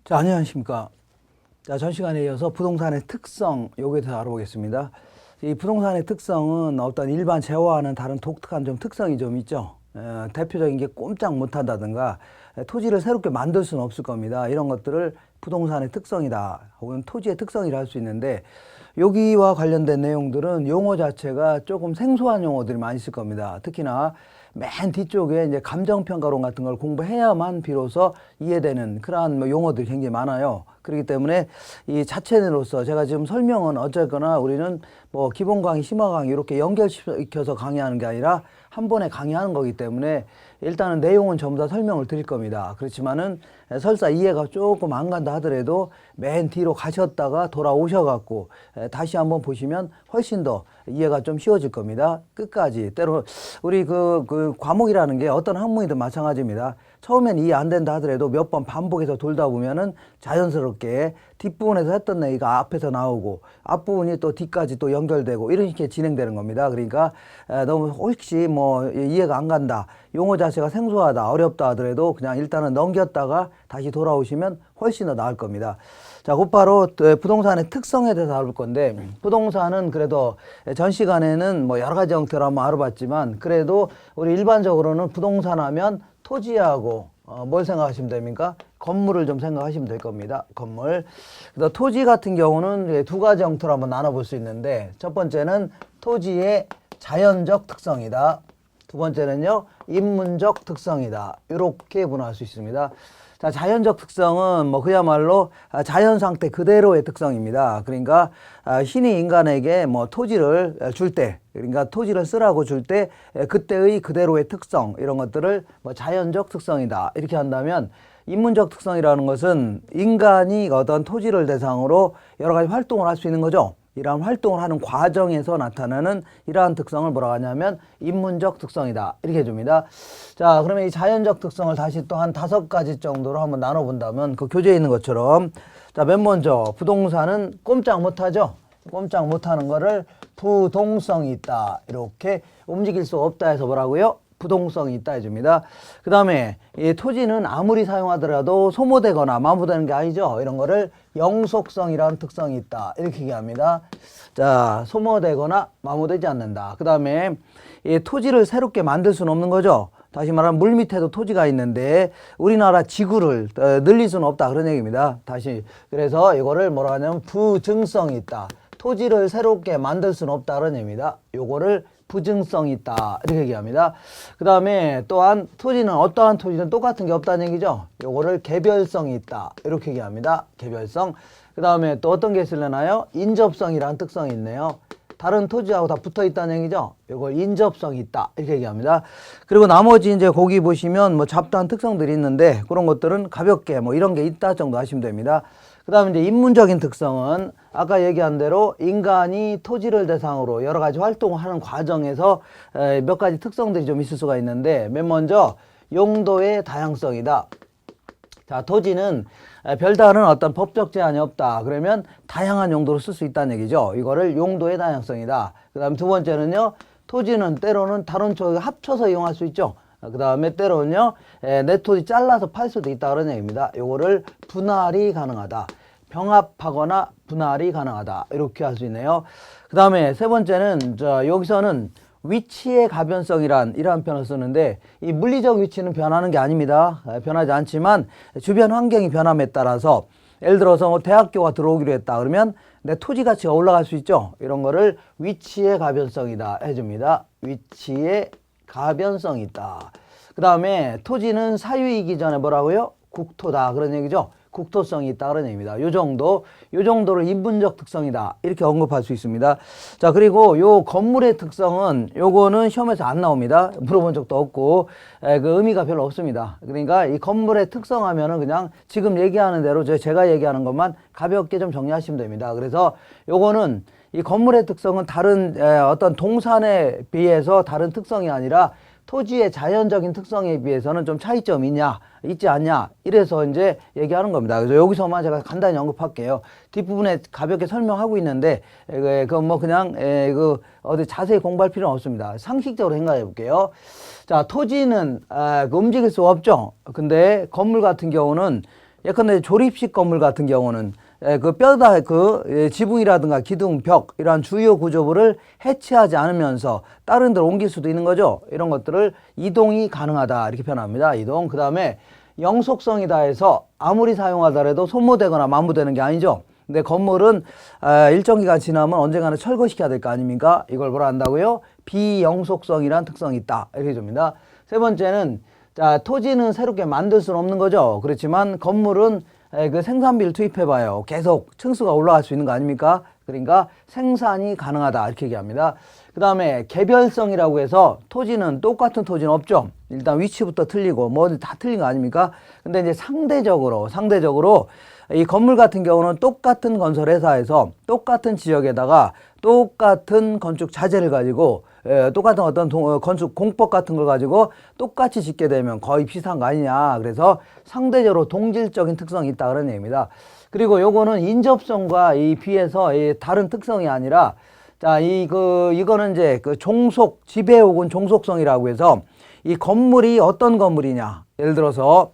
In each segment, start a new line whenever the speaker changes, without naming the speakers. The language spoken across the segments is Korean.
자, 안녕하십니까. 자, 전 시간에 이어서 부동산의 특성, 요거에 대해서 알아보겠습니다. 이 부동산의 특성은 어떤 일반 재화와는 다른 독특한 좀 특성이 좀 있죠. 대표적인 게 꼼짝 못 한다든가, 토지를 새롭게 만들 수는 없을 겁니다. 이런 것들을 부동산의 특성이다, 혹은 토지의 특성이라 할 수 있는데, 여기와 관련된 내용들은 용어 자체가 조금 생소한 용어들이 많이 있을 겁니다. 특히나 맨 뒤쪽에 이제 감정평가론 같은 걸 공부해야만 비로소 이해되는 그러한 용어들이 굉장히 많아요. 그렇기 때문에 이 자체로서 제가 지금 설명은 어쨌거나 우리는 뭐 기본 강의, 심화 강의 이렇게 연결시켜서 강의하는 게 아니라 한 번에 강의하는 거기 때문에 일단은 내용은 전부 다 설명을 드릴 겁니다. 그렇지만은 설사 이해가 조금 안 간다 하더라도 맨 뒤로 가셨다가 돌아오셔갖고 다시 한번 보시면 훨씬 더 이해가 좀 쉬워질 겁니다. 끝까지. 때로 우리 그 과목이라는 게 어떤 학문이든 마찬가지입니다. 처음엔 이해 안 된다 하더라도 몇 번 반복해서 돌다 보면은 자연스럽게 뒷부분에서 했던 얘기가 앞에서 나오고 앞부분이 또 뒤까지 또 연결되고 이런 식의 진행되는 겁니다. 그러니까 너무 혹시 뭐 이해가 안 간다, 용어 자체가 생소하다, 어렵다 하더라도 그냥 일단은 넘겼다가 다시 돌아오시면 훨씬 더 나을 겁니다. 자, 곧바로 부동산의 특성에 대해서 알아볼 건데, 부동산은 그래도 전 시간에는 뭐 여러 가지 형태로 한번 알아봤지만, 그래도 우리 일반적으로는 부동산 하면 토지하고 뭘 생각하시면 됩니까? 건물을 좀 생각하시면 될 겁니다. 건물. 그래서 토지 같은 경우는 두 가지 형태로 한번 나눠볼 수 있는데, 첫 번째는 토지의 자연적 특성이다. 두 번째는요, 인문적 특성이다. 이렇게 분화할 수 있습니다. 자, 자연적 특성은 뭐 그야말로 자연 상태 그대로의 특성입니다. 그러니까 신이 인간에게 뭐 토지를 줄 때, 그러니까 토지를 쓰라고 줄 때 그때의 그대로의 특성, 이런 것들을 뭐 자연적 특성이다, 이렇게 한다면, 인문적 특성이라는 것은 인간이 어떤 토지를 대상으로 여러 가지 활동을 할 수 있는 거죠. 이러한 활동을 하는 과정에서 나타나는 이러한 특성을 뭐라고 하냐면 인문적 특성이다, 이렇게 해줍니다. 자, 그러면 이 자연적 특성을 다시 또 한 5가지 정도로 한번 나눠본다면, 그 교재에 있는 것처럼, 자, 맨 먼저 부동산은 꼼짝 못하죠. 꼼짝 못하는 거를 부동성이 있다, 이렇게 움직일 수 없다 해서 뭐라고요? 부동성이 있다 해줍니다. 그 다음에 이 토지는 아무리 사용하더라도 소모되거나 마모되는 게 아니죠. 이런 거를 영속성이라는 특성이 있다, 이렇게 얘기합니다. 자, 소모되거나 마모되지 않는다. 그 다음에 이 토지를 새롭게 만들 수는 없는 거죠. 다시 말하면 물 밑에도 토지가 있는데 우리나라 지구를 늘릴 수는 없다, 그런 얘기입니다. 다시, 그래서 이거를 뭐라 하냐면 부증성이 있다. 토지를 새롭게 만들 수는 없다, 그런 얘기입니다. 요거를 부증성이 있다, 이렇게 얘기합니다. 그 다음에 또한 토지는 어떠한 토지는 똑같은 게 없다는 얘기죠. 요거를 개별성이 있다, 이렇게 얘기합니다. 개별성. 그 다음에 또 어떤 게 있으려나요? 인접성이라는 특성이 있네요. 다른 토지하고 다 붙어 있다는 얘기죠. 이걸 인접성이 있다, 이렇게 얘기합니다. 그리고 나머지 이제 거기 보시면 뭐 잡다한 특성들이 있는데, 그런 것들은 가볍게 뭐 이런 게 있다 정도 하시면 됩니다. 그 다음에 이제 인문적인 특성은 아까 얘기한 대로 인간이 토지를 대상으로 여러 가지 활동을 하는 과정에서 몇 가지 특성들이 좀 있을 수가 있는데, 맨 먼저 용도의 다양성이다. 자, 토지는 별다른 어떤 법적 제한이 없다. 그러면 다양한 용도로 쓸 수 있다는 얘기죠. 이거를 용도의 다양성이다. 그 다음 두 번째는요, 토지는 때로는 다른 쪽에 합쳐서 이용할 수 있죠. 그 다음에 때로는요, 내 토지 잘라서 팔 수도 있다, 그런 얘기입니다. 요거를 분할이 가능하다. 병합하거나 분할이 가능하다, 이렇게 할 수 있네요. 그 다음에 세 번째는 여기서는 위치의 가변성이란 이러한 표현을 쓰는데, 이 물리적 위치는 변하는 게 아닙니다. 변하지 않지만 주변 환경이 변함에 따라서, 예를 들어서 뭐 대학교가 들어오기로 했다 그러면 내 토지 가치가 올라갈 수 있죠. 이런 거를 위치의 가변성이다 해줍니다. 위치의 가변성이 있다. 그 다음에 토지는 사유이기 전에 뭐라고요? 국토다, 그런 얘기죠. 국토성이 있다, 그런 얘기입니다. 요 정도를 인문적 특성이다, 이렇게 언급할 수 있습니다. 자, 그리고 요 건물의 특성은 요거는 시험에서 안 나옵니다. 물어본 적도 없고 그 의미가 별로 없습니다. 그러니까 이 건물의 특성 하면은 그냥 지금 얘기하는 대로 제가 얘기하는 것만 가볍게 좀 정리하시면 됩니다. 그래서 요거는 이 건물의 특성은 다른 어떤 동산에 비해서 다른 특성이 아니라 토지의 자연적인 특성에 비해서는 좀 차이점이 있지 않냐, 이래서 이제 얘기하는 겁니다. 그래서 여기서만 제가 간단히 언급할게요. 뒷부분에 가볍게 설명하고 있는데, 그건 뭐 그냥, 어디 자세히 공부할 필요는 없습니다. 상식적으로 생각해 볼게요. 자, 토지는, 움직일 수 없죠. 근데 건물 같은 경우는 예컨대 조립식 건물 같은 경우는 그 뼈다 지붕이라든가 기둥, 벽 이러한 주요 구조물을 해체하지 않으면서 다른 데로 옮길 수도 있는 거죠. 이런 것들을 이동이 가능하다 이렇게 표현합니다. 이동. 그 다음에 영속성이다 해서 아무리 사용하더라도 소모되거나 마모되는 게 아니죠. 근데 건물은 일정 기간 지나면 언젠가는 철거시켜야 될 거 아닙니까? 이걸 뭐라 한다고요? 비영속성이란 특성이 있다 이렇게 줍니다. 세 번째는 자, 토지는 새롭게 만들 수는 없는 거죠. 그렇지만 건물은 그 생산비를 투입해봐요. 계속 층수가 올라갈 수 있는 거 아닙니까? 그러니까 생산이 가능하다 이렇게 얘기합니다. 그 다음에 개별성이라고 해서 토지는 똑같은 토지는 없죠. 일단 위치부터 틀리고 뭐 다 틀린 거 아닙니까? 근데 이제 상대적으로 이 건물 같은 경우는 똑같은 건설 회사에서 똑같은 지역에다가 똑같은 건축 자재를 가지고 똑같은 어떤 건축 공법 같은 걸 가지고 똑같이 짓게 되면 거의 비슷한 거 아니냐. 그래서 상대적으로 동질적인 특성이 있다 그런 얘기입니다. 그리고 요거는 인접성과 이 비해서 이 다른 특성이 아니라 자, 이거는 이제 그 종속, 지배 혹은 종속성이라고 해서 이 건물이 어떤 건물이냐. 예를 들어서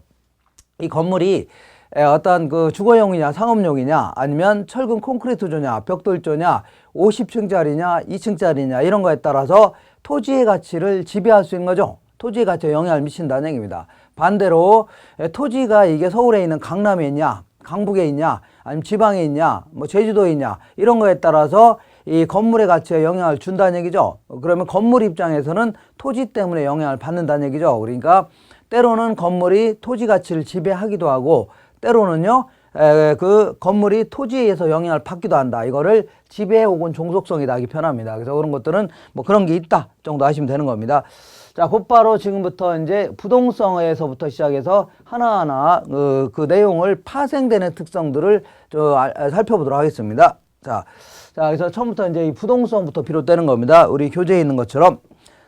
이 건물이 어떤 그 주거용이냐 상업용이냐 아니면 철근 콘크리트조냐 벽돌조냐 50층짜리냐 2층짜리냐 이런 거에 따라서 토지의 가치를 지배할 수 있는 거죠. 토지의 가치에 영향을 미친다는 얘기입니다. 반대로 토지가 이게 서울에 있는 강남에 있냐 강북에 있냐 아니면 지방에 있냐 뭐 제주도에 있냐 이런 거에 따라서 이 건물의 가치에 영향을 준다는 얘기죠. 그러면 건물 입장에서는 토지 때문에 영향을 받는다는 얘기죠. 그러니까 때로는 건물이 토지 가치를 지배하기도 하고 때로는요, 그 건물이 토지에 의해서 영향을 받기도 한다. 이거를 지배 혹은 종속성이다. 이렇게 표현합니다. 그래서 그런 것들은 뭐 그런 게 있다 정도 하시면 되는 겁니다. 자, 곧바로 지금부터 이제 부동성에서부터 시작해서 하나하나 그 내용을 파생되는 특성들을 살펴보도록 하겠습니다. 자, 그래서 처음부터 이제 이 부동성부터 비롯되는 겁니다. 우리 교재에 있는 것처럼.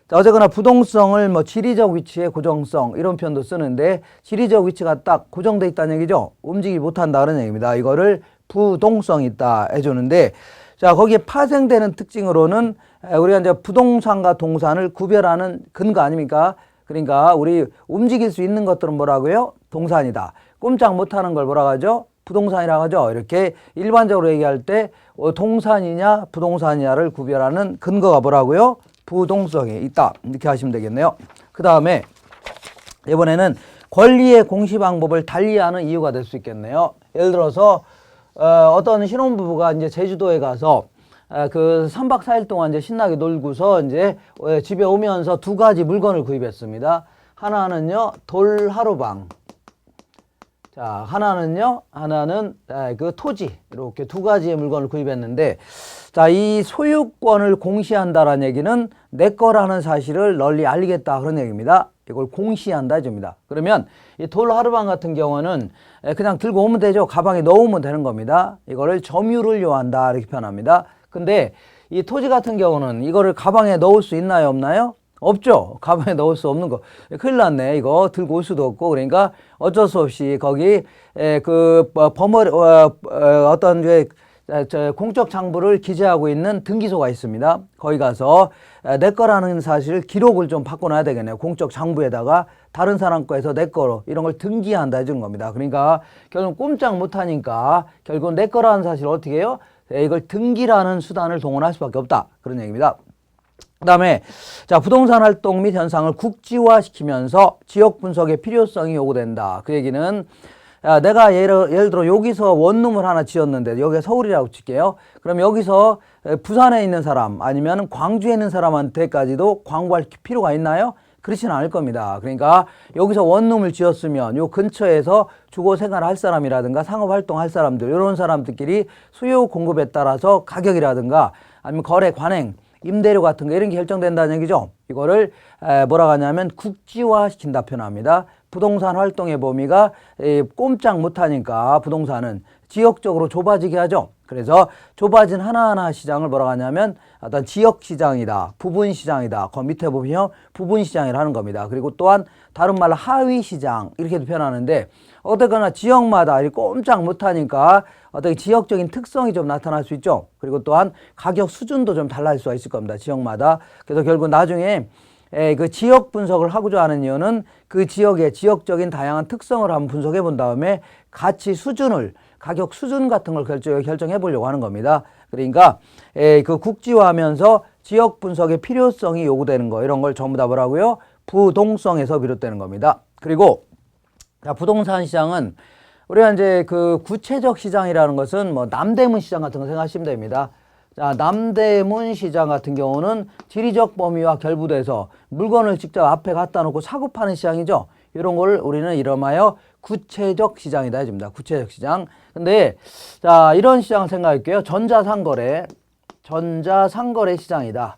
자, 어쨌거나 부동성을 뭐 지리적 위치의 고정성 이런 표현도 쓰는데 지리적 위치가 딱 고정돼 있다는 얘기죠. 움직이지 못한다는 얘기입니다. 이거를 부동성이 있다 해주는데 자, 거기에 파생되는 특징으로는 우리가 이제 부동산과 동산을 구별하는 근거 아닙니까? 그러니까 우리 움직일 수 있는 것들은 뭐라고요? 동산이다. 꼼짝 못하는 걸 뭐라고 하죠? 부동산이라고 하죠. 이렇게 일반적으로 얘기할 때 동산이냐 부동산이냐를 구별하는 근거가 뭐라고요? 부동성이 있다. 이렇게 하시면 되겠네요. 그 다음에 이번에는 권리의 공시 방법을 달리하는 이유가 될 수 있겠네요. 예를 들어서 어떤 신혼부부가 이제 제주도에 가서 그 3박 4일 동안 이제 신나게 놀고서 이제 집에 오면서 두 가지 물건을 구입했습니다. 하나는요, 돌 하루방. 자, 하나는 그 토지. 이렇게 두 가지의 물건을 구입했는데 자, 이 소유권을 공시한다라는 얘기는 내 거라는 사실을 널리 알리겠다 그런 얘기입니다. 이걸 공시한다 해줍니다. 그러면 이 돌 하루방 같은 경우는 그냥 들고 오면 되죠. 가방에 넣으면 되는 겁니다. 이거를 점유를 요한다 이렇게 표현합니다. 근데 이 토지 같은 경우는 이거를 가방에 넣을 수 있나요 없나요? 없죠. 가방에 넣을 수 없는 거. 큰일 났네. 이거 들고 올 수도 없고. 그러니까 어쩔 수 없이 거기 어떤 공적 장부를 기재하고 있는 등기소가 있습니다. 거기 가서 내 거라는 사실을 기록을 좀 바꿔놔야 되겠네요. 공적 장부에다가 다른 사람 거에서 내 거로 이런 걸 등기한다 해주는 겁니다. 그러니까 결국 꼼짝 못하니까 결국 내 거라는 사실을 어떻게 해요? 이걸 등기라는 수단을 동원할 수밖에 없다. 그런 얘기입니다. 그 다음에 자, 부동산 활동 및 현상을 국지화시키면서 지역 분석의 필요성이 요구된다. 그 얘기는 내가 예를 들어 여기서 원룸을 하나 지었는데 여기가 서울이라고 칠게요. 그럼 여기서 부산에 있는 사람 아니면 광주에 있는 사람한테까지도 광고할 필요가 있나요? 그렇지는 않을 겁니다. 그러니까 여기서 원룸을 지었으면 요 근처에서 주거 생활할 사람이라든가 상업활동 할 사람들 이런 사람들끼리 수요 공급에 따라서 가격이라든가 아니면 거래 관행 임대료 같은 거 이런 게 결정된다는 얘기죠. 이거를 뭐라고 하냐면 국지화 시킨다 표현합니다. 부동산 활동의 범위가 꼼짝 못하니까 부동산은 지역적으로 좁아지게 하죠. 그래서 좁아진 하나하나 시장을 뭐라고 하냐면 어떤 지역 시장이다, 부분 시장이다. 그 밑에 보면 부분 시장이라는 겁니다. 그리고 또한 다른 말로 하위 시장 이렇게도 표현하는데 어쨌거나 지역마다 꼼짝 못하니까 어떤 지역적인 특성이 좀 나타날 수 있죠. 그리고 또한 가격 수준도 좀 달라질 수가 있을 겁니다. 지역마다. 그래서 결국 나중에 그 지역 분석을 하고자 하는 이유는 그 지역의 지역적인 다양한 특성을 한번 분석해 본 다음에 가치 수준을, 가격 수준 같은 걸 결정해 보려고 하는 겁니다. 그러니까 그 국지화하면서 지역 분석의 필요성이 요구되는 거, 이런 걸 전부 다 뭐라고요? 부동성에서 비롯되는 겁니다. 그리고 자, 부동산 시장은 우리가 이제 그 구체적 시장이라는 것은 뭐 남대문 시장 같은 거 생각하시면 됩니다. 자, 남대문 시장 같은 경우는 지리적 범위와 결부돼서 물건을 직접 앞에 갖다 놓고 사고 파는 시장이죠. 이런 걸 우리는 이름하여 구체적 시장이다 해줍니다. 구체적 시장. 근데 자, 이런 시장을 생각할게요. 전자상거래 시장이다.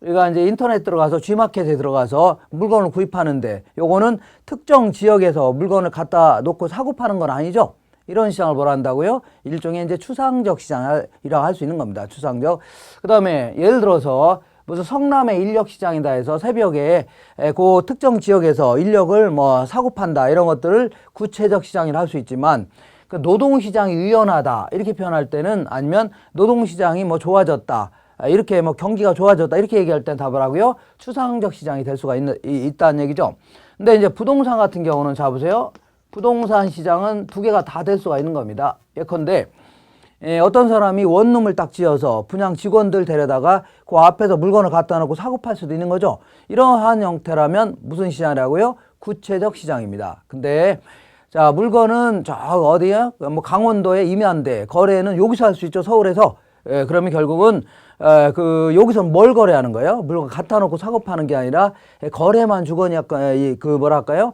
우리가 이제 인터넷 들어가서 G마켓에 들어가서 물건을 구입하는데 요거는 특정 지역에서 물건을 갖다 놓고 사고 파는 건 아니죠. 이런 시장을 뭐라 한다고요? 일종의 이제 추상적 시장이라고 할 수 있는 겁니다. 추상적. 그 다음에 예를 들어서 무슨 성남의 인력 시장이다 해서 새벽에 그 특정 지역에서 인력을 뭐 사고 판다, 이런 것들을 구체적 시장이라 할 수 있지만, 그 노동시장이 유연하다 이렇게 표현할 때는, 아니면 노동시장이 뭐 좋아졌다, 이렇게 뭐 경기가 좋아졌다 이렇게 얘기할 땐 답을 하고요. 추상적 시장이 될 수가 있다는 얘기죠. 근데 이제 부동산 같은 경우는 자 보세요. 부동산 시장은 두 개가 다 될 수가 있는 겁니다. 예컨대 어떤 사람이 원룸을 딱 지어서 분양 직원들 데려다가 그 앞에서 물건을 갖다 놓고 사고 팔 수도 있는 거죠. 이러한 형태라면 무슨 시장이라고요? 구체적 시장입니다. 근데 자, 물건은 저 어디야? 뭐 강원도의 임야인데 거래는 여기서 할 수 있죠. 서울에서. 그러면 결국은 여기서 뭘 거래하는 거예요? 물건 갖다 놓고 사고 파는 게 아니라 거래만 주거니 뭐랄까요?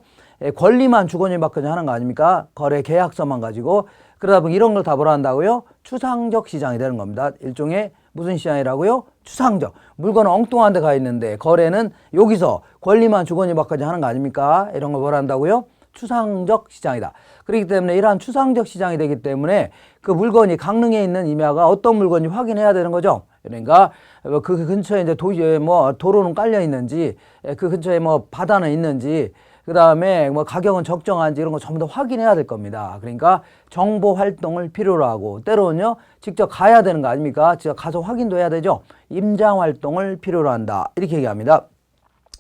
권리만 주거니 받거니 하는 거 아닙니까? 거래 계약서만 가지고. 그러다 보니 이런 걸 다 뭐라 한다고요? 추상적 시장이 되는 겁니다. 일종의 무슨 시장이라고요? 추상적. 물건은 엉뚱한 데 가 있는데 거래는 여기서 권리만 주거니 받거니 하는 거 아닙니까? 이런 걸 뭐라 한다고요? 추상적 시장이다. 그렇기 때문에 이러한 추상적 시장이 되기 때문에 그 물건이 강릉에 있는 임야가 어떤 물건인지 확인해야 되는 거죠. 그러니까 그 근처에 이제 도로는 깔려 있는지, 그 근처에 뭐 바다는 있는지, 그 다음에 뭐 가격은 적정한지, 이런 거 전부 다 확인해야 될 겁니다. 그러니까 정보 활동을 필요로 하고, 때로는요 직접 가야 되는 거 아닙니까? 직접 가서 확인도 해야 되죠. 임장 활동을 필요로 한다, 이렇게 얘기합니다.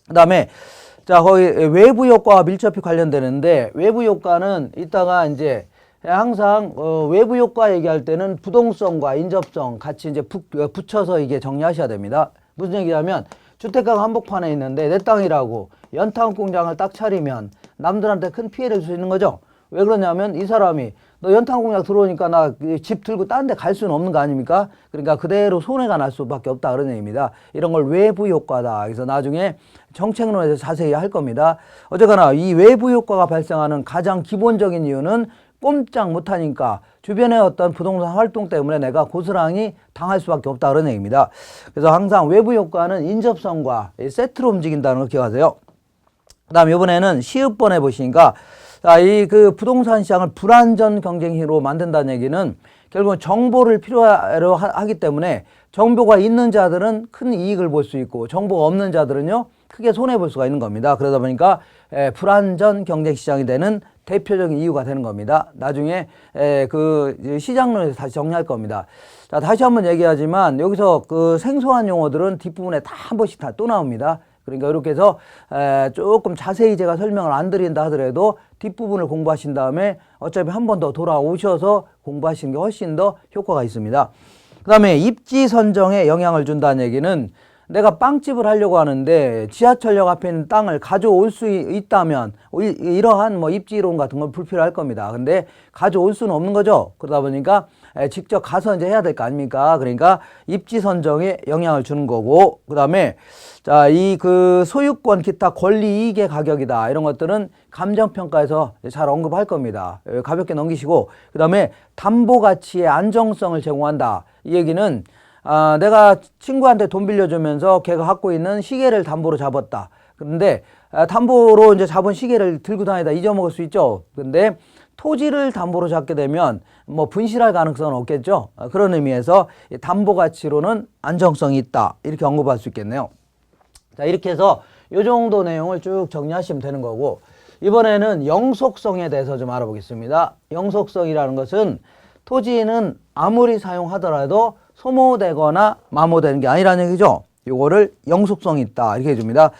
그 다음에 자, 거기 외부 효과와 밀접히 관련되는데, 외부 효과는 이따가 이제 항상 외부 효과 얘기할 때는 부동성과 인접성 같이 이제 붙여서 이게 정리하셔야 됩니다. 무슨 얘기냐면, 주택가가 한복판에 있는데 내 땅이라고 연탄 공장을 딱 차리면 남들한테 큰 피해를 줄 수 있는 거죠. 왜 그러냐면 이 사람이 너 연탄 공장 들어오니까 나 집 들고 딴 데 갈 수는 없는 거 아닙니까? 그러니까 그대로 손해가 날 수밖에 없다, 그런 얘기입니다. 이런 걸 외부 효과다. 그래서 나중에 정책론에서 자세히 할 겁니다. 어쨌거나 이 외부 효과가 발생하는 가장 기본적인 이유는 꼼짝 못하니까 주변의 어떤 부동산 활동 때문에 내가 고스란히 당할 수밖에 없다, 그런 얘기입니다. 그래서 항상 외부 효과는 인접성과 세트로 움직인다는 걸 기억하세요. 그 다음 이번에는 시읍번에 보시니까, 자, 그 부동산 시장을 불완전 경쟁으로 만든다는 얘기는 결국은 정보를 필요로 하기 때문에 정보가 있는 자들은 큰 이익을 볼 수 있고 정보가 없는 자들은요 크게 손해볼 수가 있는 겁니다. 그러다 보니까 불완전 경쟁 시장이 되는 대표적인 이유가 되는 겁니다. 나중에 그 시장론에서 다시 정리할 겁니다. 자, 다시 한번 얘기하지만 여기서 그 생소한 용어들은 뒷부분에 다 한 번씩 다 또 나옵니다. 그러니까 이렇게 해서 조금 자세히 제가 설명을 안 드린다 하더라도 뒷부분을 공부하신 다음에 어차피 한 번 더 돌아오셔서 공부하시는 게 훨씬 더 효과가 있습니다. 그 다음에 입지 선정에 영향을 준다는 얘기는, 내가 빵집을 하려고 하는데 지하철역 앞에 있는 땅을 가져올 수 있다면 이러한 뭐 입지론 같은 건 불필요할 겁니다. 근데 가져올 수는 없는 거죠. 그러다 보니까 직접 가서 이제 해야 될 거 아닙니까? 그러니까 입지 선정에 영향을 주는 거고, 그 다음에 자, 그 소유권 기타 권리 이익의 가격이다, 이런 것들은 감정평가에서 잘 언급할 겁니다. 가볍게 넘기시고, 그 다음에 담보 가치의 안정성을 제공한다. 이 얘기는 내가 친구한테 돈 빌려주면서 걔가 갖고 있는 시계를 담보로 잡았다. 그런데 담보로 이제 잡은 시계를 들고 다니다 잊어먹을 수 있죠. 근데 토지를 담보로 잡게 되면 뭐 분실할 가능성은 없겠죠. 그런 의미에서 담보 가치로는 안정성이 있다, 이렇게 언급할 수 있겠네요. 자, 이렇게 해서 이 정도 내용을 쭉 정리하시면 되는 거고, 이번에는 영속성에 대해서 좀 알아보겠습니다. 영속성이라는 것은 토지는 아무리 사용하더라도 소모되거나 마모되는 게 아니라는 얘기죠. 요거를 영속성이 있다, 이렇게 해줍니다.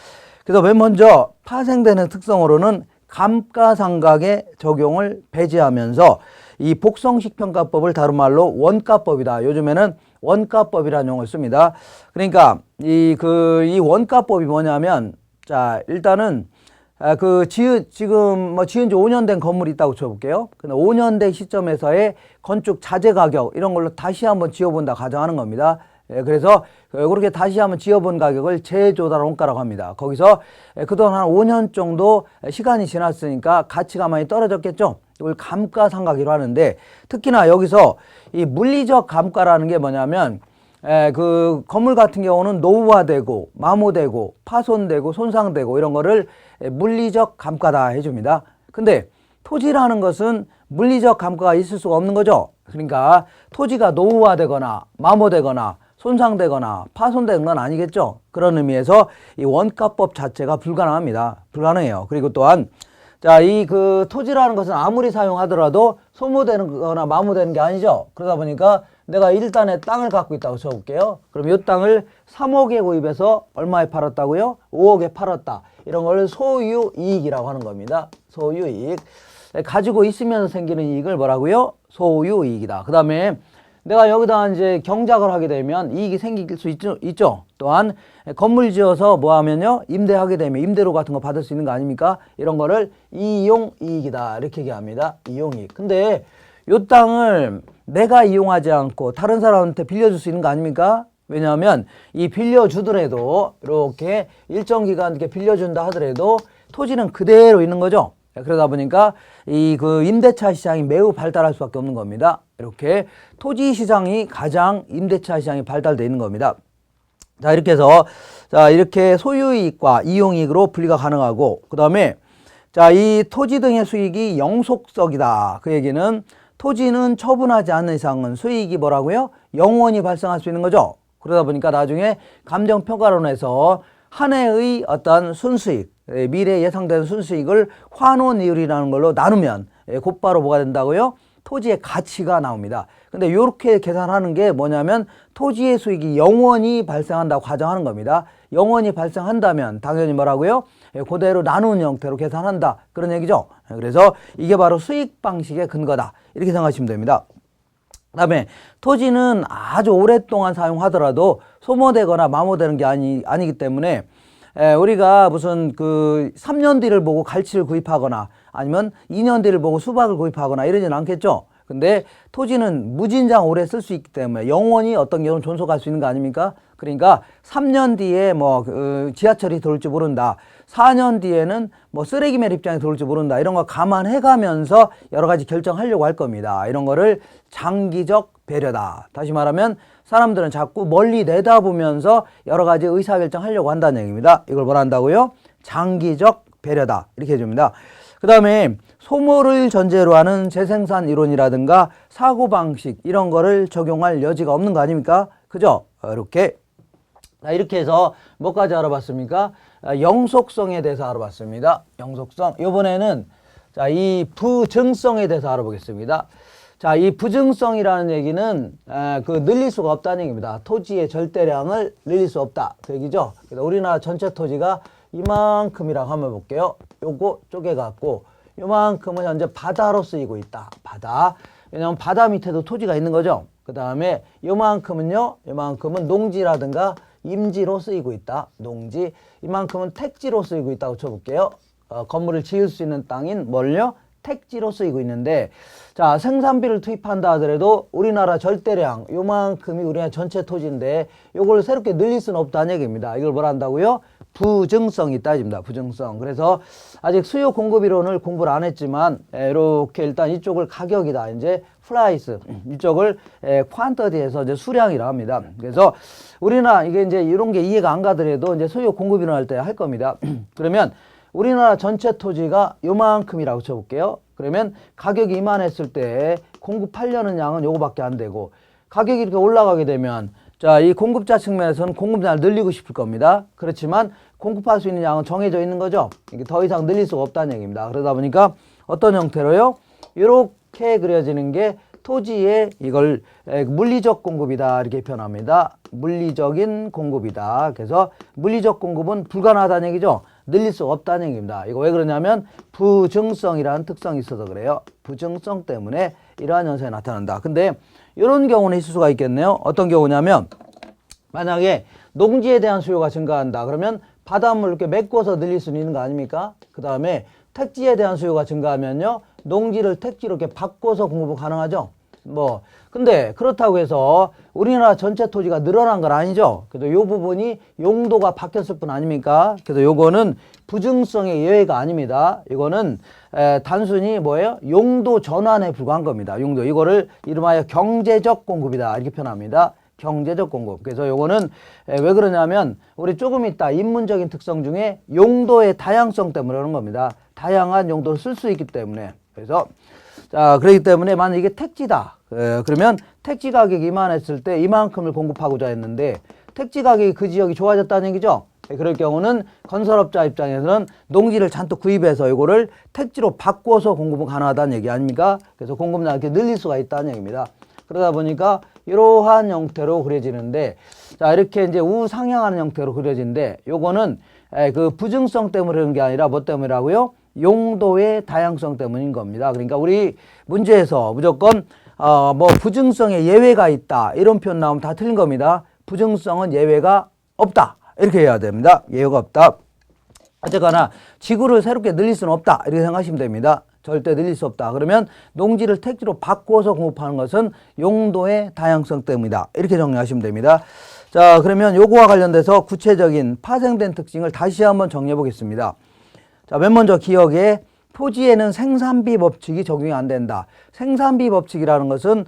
그래서 맨 먼저 파생되는 특성으로는 감가상각의 적용을 배제하면서 이 복성식 평가법을 다른 말로 원가법이다. 요즘에는 원가법이라는 용어를 씁니다. 그러니까 이 원가법이 뭐냐면, 자, 일단은 지금 지은 지 5년 된 건물이 있다고 쳐볼게요. 근데 5년 된 시점에서의 건축 자재 가격 이런 걸로 다시 한번 지어본다 가정하는 겁니다. 그래서 그렇게 다시 한번 지어본 가격을 재조달 원가라고 합니다. 거기서 그동안 한 5년 정도 시간이 지났으니까 가치가 많이 떨어졌겠죠. 이걸 감가상각이라고 하는데, 특히나 여기서 이 물리적 감가라는 게 뭐냐면 그 건물 같은 경우는 노후화되고 마모되고 파손되고 손상되고 이런 거를 물리적 감가다 해줍니다. 근데 토지라는 것은 물리적 감가가 있을 수가 없는 거죠. 그러니까 토지가 노후화되거나 마모되거나 손상되거나 파손된 건 아니겠죠. 그런 의미에서 이 원가법 자체가 불가능합니다. 불가능해요. 그리고 또한 자, 이 토지라는 것은 아무리 사용하더라도 소모되는 거나 마모되는 게 아니죠. 그러다 보니까 내가 일단의 땅을 갖고 있다고 쳐볼게요. 그럼 이 땅을 3억에 구입해서 얼마에 팔았다고요? 5억에 팔았다. 이런 걸 소유이익이라고 하는 겁니다. 소유이익. 가지고 있으면서 생기는 이익을 뭐라고요? 소유이익이다. 그 다음에 내가 여기다 이제 경작을 하게 되면 이익이 생길 수 있죠. 또한 건물 지어서 뭐 하면요? 임대하게 되면 임대료 같은 거 받을 수 있는 거 아닙니까? 이런 거를 이용이익이다. 이렇게 얘기합니다. 이용이익. 근데 요 땅을 내가 이용하지 않고 다른 사람한테 빌려줄 수 있는 거 아닙니까? 왜냐하면 이 빌려주더라도 이렇게 일정 기간 이렇게 빌려준다 하더라도 토지는 그대로 있는 거죠. 그러다 보니까 이 임대차 시장이 매우 발달할 수밖에 없는 겁니다. 이렇게 토지 시장이 가장 임대차 시장이 발달되어 있는 겁니다. 자, 이렇게 해서 자, 이렇게 소유이익과 이용이익으로 분리가 가능하고, 그 다음에 자, 이 토지 등의 수익이 영속성이다. 그 얘기는 토지는 처분하지 않는 이상은 수익이 뭐라고요? 영원히 발생할 수 있는 거죠. 그러다 보니까 나중에 감정평가론에서 한 해의 어떤 순수익, 미래에 예상되는 순수익을 환원이율이라는 걸로 나누면 곧바로 뭐가 된다고요? 토지의 가치가 나옵니다. 근데 이렇게 계산하는 게 뭐냐면 토지의 수익이 영원히 발생한다고 가정하는 겁니다. 영원히 발생한다면 당연히 뭐라고요? 그대로 나누는 형태로 계산한다. 그런 얘기죠. 그래서 이게 바로 수익 방식의 근거다. 이렇게 생각하시면 됩니다. 그 다음에 토지는 아주 오랫동안 사용하더라도 소모되거나 마모되는 게 아니기 때문에 우리가 무슨 3년 뒤를 보고 갈치를 구입하거나 아니면 2년 뒤를 보고 수박을 구입하거나 이러진 않겠죠. 근데 토지는 무진장 오래 쓸 수 있기 때문에 영원히 어떤 경우는 존속할 수 있는 거 아닙니까? 그러니까 3년 뒤에 지하철이 들어올지 모른다. 4년 뒤에는 쓰레기 매립장이 들어올지 모른다. 이런 거 감안해 가면서 여러 가지 결정하려고 할 겁니다. 이런 거를 장기적 배려다. 다시 말하면 사람들은 자꾸 멀리 내다보면서 여러 가지 의사결정 하려고 한다는 얘기입니다. 이걸 뭐라 한다고요? 장기적 배려다. 이렇게 해줍니다. 그 다음에 소모를 전제로 하는 재생산 이론이라든가 사고방식 이런 거를 적용할 여지가 없는 거 아닙니까? 그죠? 이렇게. 이렇게 해서 뭐까지 알아봤습니까? 영속성에 대해서 알아봤습니다. 영속성. 이번에는 자, 이 부증성에 대해서 알아보겠습니다. 자, 이 부증성이라는 얘기는 늘릴 수가 없다는 얘기입니다. 토지의 절대량을 늘릴 수 없다. 그 얘기죠. 그래서 우리나라 전체 토지가 이만큼이라고 한번 볼게요. 요거 쪼개갖고 요만큼은 현재 바다로 쓰이고 있다. 바다. 왜냐면 바다 밑에도 토지가 있는 거죠. 그 다음에 요만큼은요. 요만큼은 농지라든가 임지로 쓰이고 있다. 농지. 이만큼은 택지로 쓰이고 있다고 쳐볼게요. 건물을 지을 수 있는 땅인 뭘요? 택지로 쓰이고 있는데, 자, 생산비를 투입한다 하더라도 우리나라 절대량 요만큼이 우리나라 전체 토지인데 요걸 새롭게 늘릴 수는 없다는 얘기입니다. 이걸 뭐라 한다고요? 부증성이 따집니다. 부증성. 그래서 아직 수요 공급 이론을 공부를 안 했지만 이렇게 일단 이쪽을 가격이다. 이제 프라이스 이쪽을 퀀터티에서 이제 수량이라 합니다. 그래서 우리나라 이게 이제 이런 게 이해가 안 가더라도 이제 수요 공급 이론 할 때 할 겁니다. 그러면 우리나라 전체 토지가 요만큼이라고 쳐볼게요. 그러면 가격이 이만했을 때 공급하려는 양은 요거밖에 안 되고, 가격이 이렇게 올라가게 되면 자, 이 공급자 측면에서는 공급량을 늘리고 싶을 겁니다. 그렇지만 공급할 수 있는 양은 정해져 있는 거죠. 이게 더 이상 늘릴 수가 없다는 얘기입니다. 그러다 보니까 어떤 형태로요? 이렇게 그려지는 게 토지의 이걸 물리적 공급이다. 이렇게 표현합니다. 물리적인 공급이다. 그래서 물리적 공급은 불가능하다는 얘기죠. 늘릴 수가 없다는 얘기입니다. 이거 왜 그러냐면 부증성이라는 특성이 있어서 그래요. 부증성 때문에 이러한 현상이 나타난다. 근데 이런 경우는 있을 수가 있겠네요. 어떤 경우냐면 만약에 농지에 대한 수요가 증가한다. 그러면 바닷물 이렇게 메꿔서 늘릴 수 있는 거 아닙니까? 그 다음에 택지에 대한 수요가 증가하면요. 농지를 택지로 이렇게 바꿔서 공급이 가능하죠. 근데 그렇다고 해서 우리나라 전체 토지가 늘어난 건 아니죠. 그래도 요 부분이 용도가 바뀌었을 뿐 아닙니까? 그래서 요거는 부증성의 예외가 아닙니다. 이거는 단순히 뭐예요? 용도 전환에 불과한 겁니다. 용도. 이거를 이름하여 경제적 공급이다. 이렇게 표현합니다. 경제적 공급. 그래서 요거는 왜 그러냐면 우리 조금 이따 인문적인 특성 중에 용도의 다양성 때문에 그러는 겁니다. 다양한 용도를 쓸 수 있기 때문에. 그래서 자, 그렇기 때문에 만약 이게 택지다. 그러면 택지 가격이 이만했을 때 이만큼을 공급하고자 했는데 택지 가격이 그 지역이 좋아졌다는 얘기죠. 그럴 경우는 건설업자 입장에서는 농지를 잔뜩 구입해서 이거를 택지로 바꿔서 공급은 가능하다는 얘기 아닙니까? 그래서 공급량을 이렇게 늘릴 수가 있다는 얘기입니다. 그러다 보니까 이러한 형태로 그려지는데, 자, 이렇게 이제 우상향하는 형태로 그려지는데, 요거는 그 부증성 때문에 그런 게 아니라 뭐 때문이라고요? 용도의 다양성 때문인 겁니다. 그러니까 우리 문제에서 무조건 뭐 부증성에 예외가 있다 이런 표현 나오면 다 틀린 겁니다. 부증성은 예외가 없다 이렇게 해야 됩니다. 예외가 없다. 어쨌거나 지구를 새롭게 늘릴 수는 없다 이렇게 생각하시면 됩니다. 절대 늘릴 수 없다. 그러면 농지를 택지로 바꿔서 공급하는 것은 용도의 다양성 때문이다. 이렇게 정리하시면 됩니다. 자, 그러면 요거와 관련돼서 구체적인 파생된 특징을 다시 한번 정리해 보겠습니다. 자, 맨 먼저 기억에 토지에는 생산비 법칙이 적용이 안 된다. 생산비 법칙이라는 것은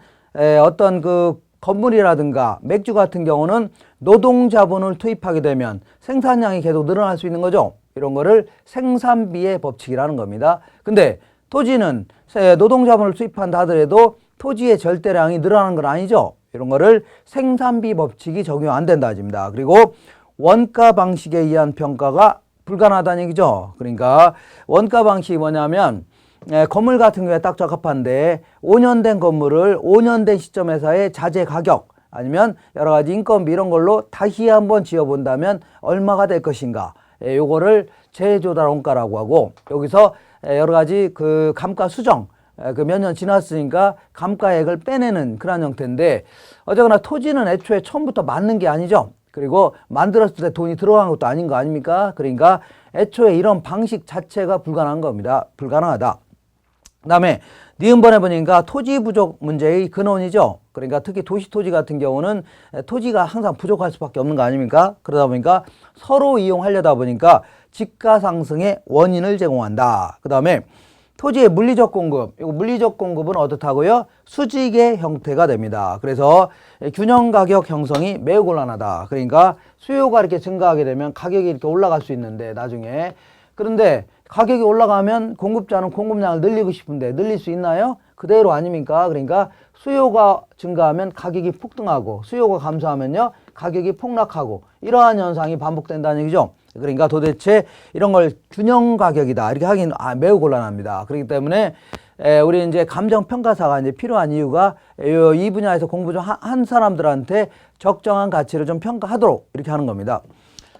어떤 그 건물이라든가 맥주 같은 경우는 노동자본을 투입하게 되면 생산량이 계속 늘어날 수 있는 거죠. 이런 거를 생산비의 법칙이라는 겁니다. 근데 토지는 노동자본을 투입한다 하더라도 토지의 절대량이 늘어나는 건 아니죠. 이런 거를 생산비 법칙이 적용 안 된다 하집니다. 그리고 원가 방식에 의한 평가가 불가능하다는 얘기죠. 그러니까 원가 방식이 뭐냐면 건물 같은 경우에 딱 적합한데 5년 된 건물을 5년 된 시점에서의 자재 가격 아니면 여러 가지 인건비 이런 걸로 다시 한번 지어본다면 얼마가 될 것인가. 요거를 재조달 원가라고 하고 여기서 여러 가지 그 감가 수정 그 몇 년 지났으니까 감가액을 빼내는 그런 형태인데 어쨌거나 토지는 애초에 처음부터 맞는 게 아니죠. 그리고 만들었을 때 돈이 들어간 것도 아닌 거 아닙니까? 그러니까 애초에 이런 방식 자체가 불가능한 겁니다. 불가능하다. 그 다음에 니은번에 보니까 토지 부족 문제의 근원이죠. 그러니까 특히 도시 토지 같은 경우는 토지가 항상 부족할 수밖에 없는 거 아닙니까? 그러다 보니까 서로 이용하려다 보니까 집가 상승의 원인을 제공한다. 그 다음에 토지의 물리적 공급, 이거 물리적 공급은 어떻다고요? 수직의 형태가 됩니다. 그래서 균형 가격 형성이 매우 곤란하다. 그러니까 수요가 이렇게 증가하게 되면 가격이 이렇게 올라갈 수 있는데 나중에 그런데 가격이 올라가면 공급자는 공급량을 늘리고 싶은데 늘릴 수 있나요? 그대로 아닙니까? 그러니까 수요가 증가하면 가격이 폭등하고 수요가 감소하면요 가격이 폭락하고 이러한 현상이 반복된다는 얘기죠. 그러니까 도대체 이런 걸 균형 가격이다 이렇게 하긴 매우 곤란합니다. 그렇기 때문에 우리 이제 감정평가사가 이제 필요한 이유가 이 분야에서 공부 좀 한 사람들한테 적정한 가치를 좀 평가하도록 이렇게 하는 겁니다.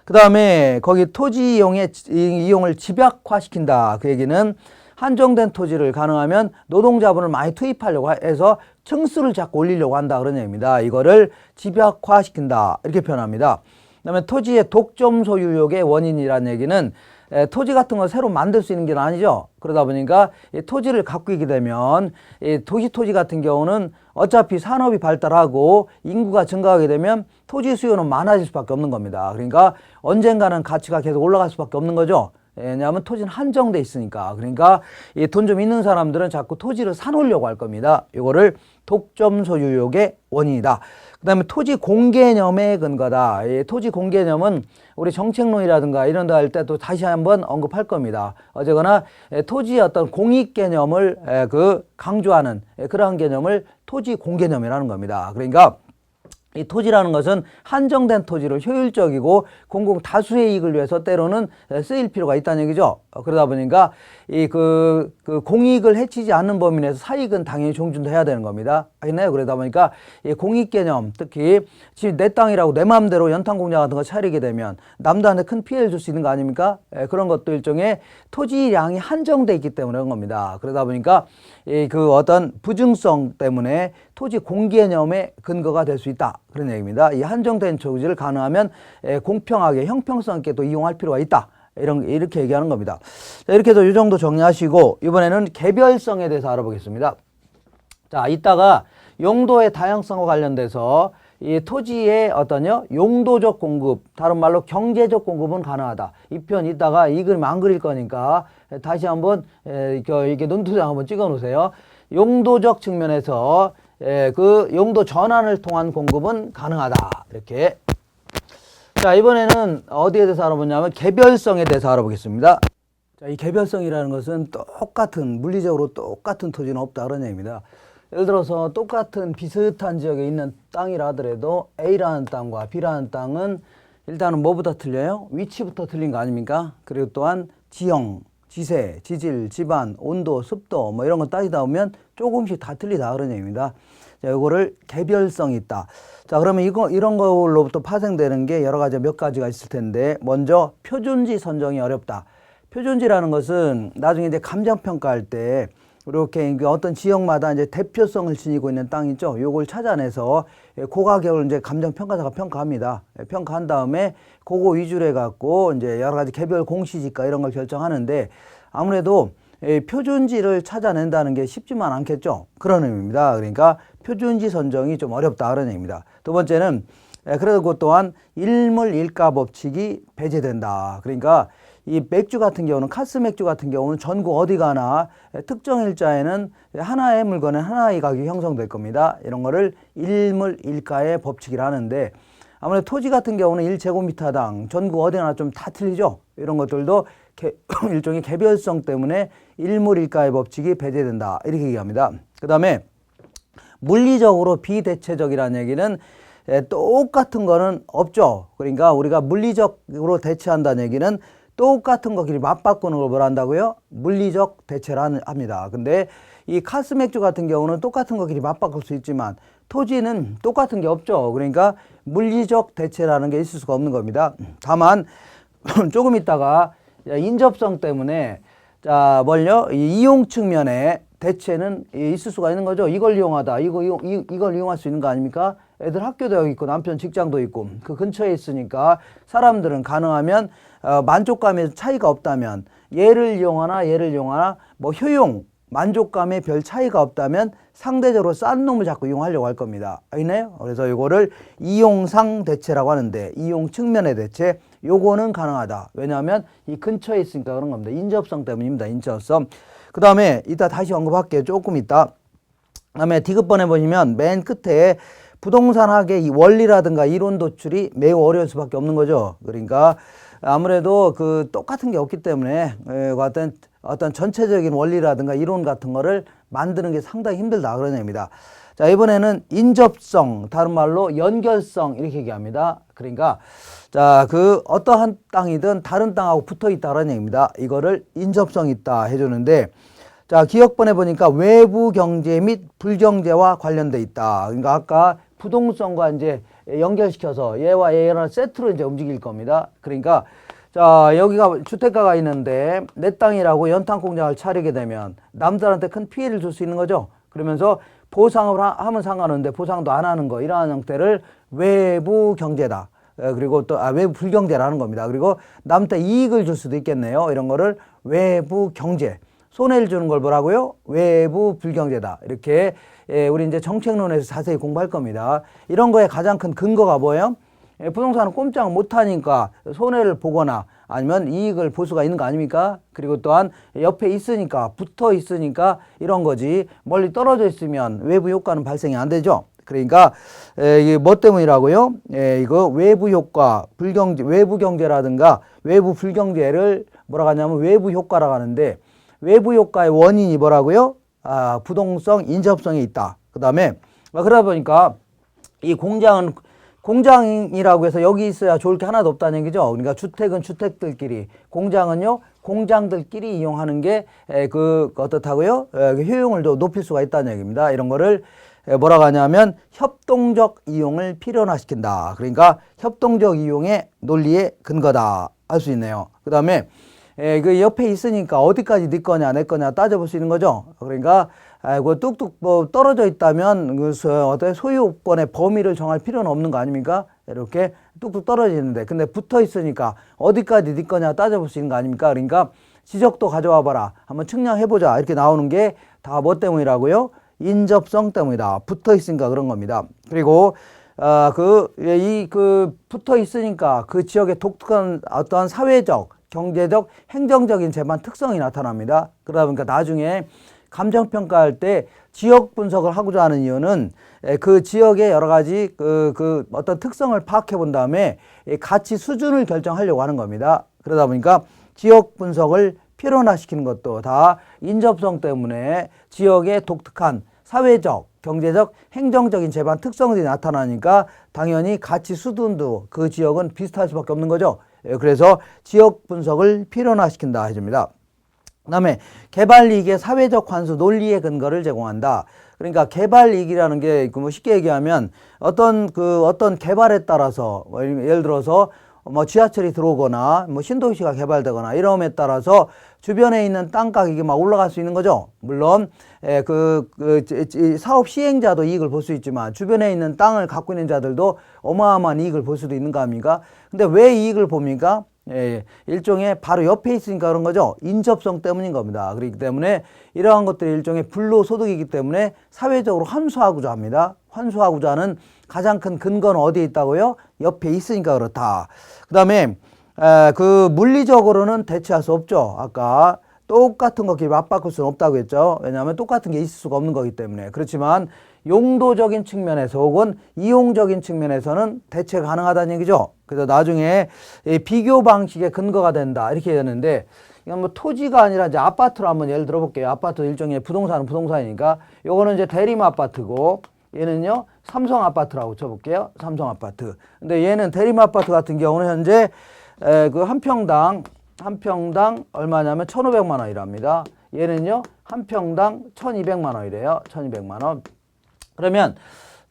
그 다음에 거기 토지 이용을 집약화시킨다. 그 얘기는 한정된 토지를 가능하면 노동자본을 많이 투입하려고 해서 층수를 자꾸 올리려고 한다 그런 얘기입니다. 이거를 집약화시킨다 이렇게 표현합니다. 그 다음에 토지의 독점 소유욕의 원인이라는 얘기는 토지 같은 거 새로 만들 수 있는 게 아니죠. 그러다 보니까 이 토지를 갖고 있게 되면 이 도시 토지 같은 경우는 어차피 산업이 발달하고 인구가 증가하게 되면 토지 수요는 많아질 수밖에 없는 겁니다. 그러니까 언젠가는 가치가 계속 올라갈 수밖에 없는 거죠. 왜냐하면 토지는 한정돼 있으니까. 그러니까 이 돈 좀 있는 사람들은 자꾸 토지를 사놓으려고 할 겁니다. 이거를 독점 소유욕의 원인이다. 그 다음에 토지 공개념의 근거다. 이 토지 공개념은 우리 정책론이라든가 이런 데 할 때 또 다시 한번 언급할 겁니다. 어쨌거나 토지의 어떤 공익 개념을 강조하는 그러한 개념을 토지 공개념이라는 겁니다. 그러니까 이 토지라는 것은 한정된 토지를 효율적이고 공공 다수의 이익을 위해서 때로는 쓰일 필요가 있다는 얘기죠. 그러다 보니까 그 공익을 해치지 않는 범위 내에서 사익은 당연히 존중해야 되는 겁니다. 알겠나요? 그러다 보니까 이 공익 개념, 특히 지금 내 땅이라고 내 마음대로 연탄공장 같은 거 차리게 되면 남들한테 큰 피해를 줄 수 있는 거 아닙니까? 그런 것도 일종의 토지량이 한정돼 있기 때문에 그런 겁니다. 그러다 보니까 그 어떤 부증성 때문에 토지 공개념의 근거가 될 수 있다. 그런 얘기입니다. 이 한정된 토지를 가능하면 공평하게 형평성 있게 또 이용할 필요가 있다. 이렇게 얘기하는 겁니다. 자, 이렇게 해서 이 정도 정리하시고 이번에는 개별성에 대해서 알아보겠습니다. 자, 이따가 용도의 다양성과 관련돼서 이 토지의 용도적 공급, 다른 말로 경제적 공급은 가능하다. 이 편 이따가 이 그림 안 그릴 거니까 다시 한번 이게 논두장 한번 찍어 놓으세요. 용도적 측면에서 그 용도 전환을 통한 공급은 가능하다. 이렇게. 자, 이번에는 어디에 대해서 알아보냐면 개별성에 대해서 알아보겠습니다. 자, 이 개별성이라는 것은 물리적으로 똑같은 토지는 없다. 그런 얘기입니다. 예를 들어서 똑같은 비슷한 지역에 있는 땅이라 하더라도 A라는 땅과 B라는 땅은 일단은 뭐부터 틀려요? 위치부터 틀린 거 아닙니까? 그리고 또한 지형, 지세, 지질, 지반, 온도, 습도 뭐 이런 거 따지다 보면 조금씩 다 틀리다. 그런 얘기입니다. 자, 이거를 개별성이 있다. 자, 그러면 이런 걸로부터 파생되는 게 여러 가지 몇 가지가 있을 텐데, 먼저 표준지 선정이 어렵다. 표준지라는 것은 나중에 이제 감정평가할 때 이렇게 어떤 지역마다 이제 대표성을 지니고 있는 땅 있죠. 요걸 찾아내서 고가격을 이제 감정평가사가 평가합니다. 평가한 다음에 그거 위주로 해갖고 이제 여러 가지 개별 공시지가 이런 걸 결정하는데, 아무래도 표준지를 찾아낸다는 게 쉽지만 않겠죠. 그런 의미입니다. 그러니까 표준지 선정이 좀 어렵다. 그런 얘기입니다. 두 번째는 그래도 그것 또한 일물일가 법칙이 배제된다. 그러니까 이 맥주 같은 경우는, 카스 맥주 같은 경우는 전국 어디 가나 특정 일자에는 하나의 물건에 하나의 가격이 형성될 겁니다. 이런 거를 일물일가의 법칙이라 하는데, 아무래도 토지 같은 경우는 1제곱미터당 전국 어디 가나 좀 다 틀리죠. 이런 것들도 일종의 개별성 때문에 일물일가의 법칙이 배제된다. 이렇게 얘기합니다. 그 다음에 물리적으로 비대체적이라는 얘기는 똑같은 거는 없죠. 그러니까 우리가 물리적으로 대체한다는 얘기는 똑같은 거끼리 맞바꾸는 걸 뭐라 한다고요? 물리적 대체를 합니다. 근데 이 카스 맥주 같은 경우는 똑같은 거끼리 맞바꿀 수 있지만 토지는 똑같은 게 없죠. 그러니까 물리적 대체라는 게 있을 수가 없는 겁니다. 다만 조금 있다가 인접성 때문에 이 이용 측면에 대체는 있을 수가 있는 거죠. 이걸 이용하다. 이걸 이용할 수 있는 거 아닙니까? 애들 학교도 여기 있고 남편 직장도 있고 그 근처에 있으니까 사람들은 가능하면 만족감에 차이가 없다면 얘를 이용하나 뭐 효용, 만족감에 별 차이가 없다면 상대적으로 싼 놈을 자꾸 이용하려고 할 겁니다. 알겠나요? 그래서 이거를 이용상 대체라고 하는데, 이용 측면의 대체, 요거는 가능하다. 왜냐하면 이 근처에 있으니까 그런 겁니다. 인접성 때문입니다. 인접성. 그 다음에 이따 다시 언급할게요. 조금 이따. 그 다음에 디귿번에 보시면 맨 끝에 부동산학의 이 원리라든가 이론 도출이 매우 어려울 수밖에 없는 거죠. 그러니까 아무래도 그 똑같은 게 없기 때문에 어떤 전체적인 원리라든가 이론 같은 거를 만드는 게 상당히 힘들다. 그런 얘기입니다. 자, 이번에는 인접성, 다른 말로 연결성 이렇게 얘기합니다. 그러니까 그 어떠한 땅이든 다른 땅하고 붙어 있다는 얘기입니다. 이거를 인접성 있다 해주는데, 자, 기억번에 보니까 외부 경제 및 불경제와 관련돼 있다. 그러니까 아까 부동성과 이제 연결시켜서 얘와 얘랑 세트로 이제 움직일 겁니다. 그러니까 자, 여기가 주택가가 있는데 내 땅이라고 연탄 공장을 차리게 되면 남들한테 큰 피해를 줄 수 있는 거죠. 그러면서 보상을 하면 상관없는데 보상도 안 하는 거, 이러한 형태를 외부 경제다. 그리고 또 외부 불경제라는 겁니다. 그리고 남한테 이익을 줄 수도 있겠네요. 이런 거를 외부 경제. 손해를 주는 걸 뭐라고요? 외부 불경제다. 이렇게 우리 이제 정책론에서 자세히 공부할 겁니다. 이런 거에 가장 큰 근거가 뭐예요? 부동산은 꼼짝 못하니까 손해를 보거나 아니면 이익을 볼 수가 있는 거 아닙니까? 그리고 또한 옆에 있으니까, 붙어 있으니까 이런 거지, 멀리 떨어져 있으면 외부 효과는 발생이 안 되죠. 그러니까 이게 뭐 때문이라고요? 이거 외부 효과, 외부 경제라든가 외부 불경제를 뭐라고 하냐면 외부 효과라고 하는데, 외부 효과의 원인이 뭐라고요? 부동성 인접성에 있다. 그 다음에 그러다 보니까 이 공장은 공장이라고 해서 여기 있어야 좋을 게 하나도 없다는 얘기죠. 그러니까 주택은 주택들끼리, 공장은요 공장들끼리 이용하는 게 어떻다고요? 효용을 더 높일 수가 있다는 얘기입니다. 이런 거를 뭐라고 하냐면 협동적 이용을 필연화시킨다. 그러니까 협동적 이용의 논리의 근거다 할 수 있네요. 그 다음에 그 옆에 있으니까 어디까지 네 거냐 내 거냐 따져볼 수 있는 거죠. 그러니까 그 뚝뚝 뭐 떨어져 있다면 그 어떤 소유권의 범위를 정할 필요는 없는 거 아닙니까? 이렇게 뚝뚝 떨어지는데 근데 붙어 있으니까 어디까지 네 거냐 따져볼 수 있는 거 아닙니까? 그러니까 지적도 가져와 봐라. 한번 측량해 보자. 이렇게 나오는 게 다 뭐 때문이라고요? 인접성 때문이다. 붙어 있으니까 그런 겁니다. 그리고 붙어 있으니까 그 지역의 독특한 어떠한 사회적, 경제적, 행정적인 재반 특성이 나타납니다. 그러다 보니까 나중에 감정평가할 때 지역 분석을 하고자 하는 이유는 그 지역의 여러 가지 어떤 특성을 파악해 본 다음에 가치 수준을 결정하려고 하는 겁니다. 그러다 보니까 지역 분석을 필연화시키는 것도 다 인접성 때문에 지역의 독특한 사회적, 경제적, 행정적인 재반 특성들이 나타나니까 당연히 가치 수준도 그 지역은 비슷할 수밖에 없는 거죠. 그래서 지역 분석을 필연화시킨다 해줍니다. 그 다음에 개발이익의 사회적 환수 논리의 근거를 제공한다. 그러니까 개발이익이라는 게 뭐 쉽게 얘기하면 어떤 개발에 따라서 예를 들어서 뭐 지하철이 들어오거나 뭐 신도시가 개발되거나 이러함에 따라서 주변에 있는 땅 가격이 막 올라갈 수 있는 거죠. 물론 사업 시행자도 이익을 볼 수 있지만 주변에 있는 땅을 갖고 있는 자들도 어마어마한 이익을 볼 수도 있는 거 아닙니까? 근데 왜 이익을 봅니까? 일종의 바로 옆에 있으니까 그런 거죠. 인접성 때문인 겁니다. 그렇기 때문에 이러한 것들이 일종의 불로소득이기 때문에 사회적으로 환수하고자 합니다. 환수하고자 하는 가장 큰 근거는 어디에 있다고요? 옆에 있으니까 그렇다. 그 다음에 물리적으로는 대체할 수 없죠. 아까 똑같은 거 맞바꿀 수는 없다고 했죠. 왜냐하면 똑같은 게 있을 수가 없는 거기 때문에. 그렇지만 용도적인 측면에서 혹은 이용적인 측면에서는 대체 가능하다는 얘기죠. 그래서 나중에 비교 방식의 근거가 된다 이렇게 되는데 이건 뭐 토지가 아니라 이제 아파트로 한번 예를 들어 볼게요. 아파트 일종의 부동산은 부동산이니까 요거는 이제 대림 아파트고 얘는요 삼성 아파트라고 쳐볼게요. 삼성 아파트. 근데 얘는 대림 아파트 같은 경우는 현재 그 한 평당 얼마냐면 1,500만 원이랍니다. 얘는요 한 평당 1,200만 원이래요. 1,200만 원. 그러면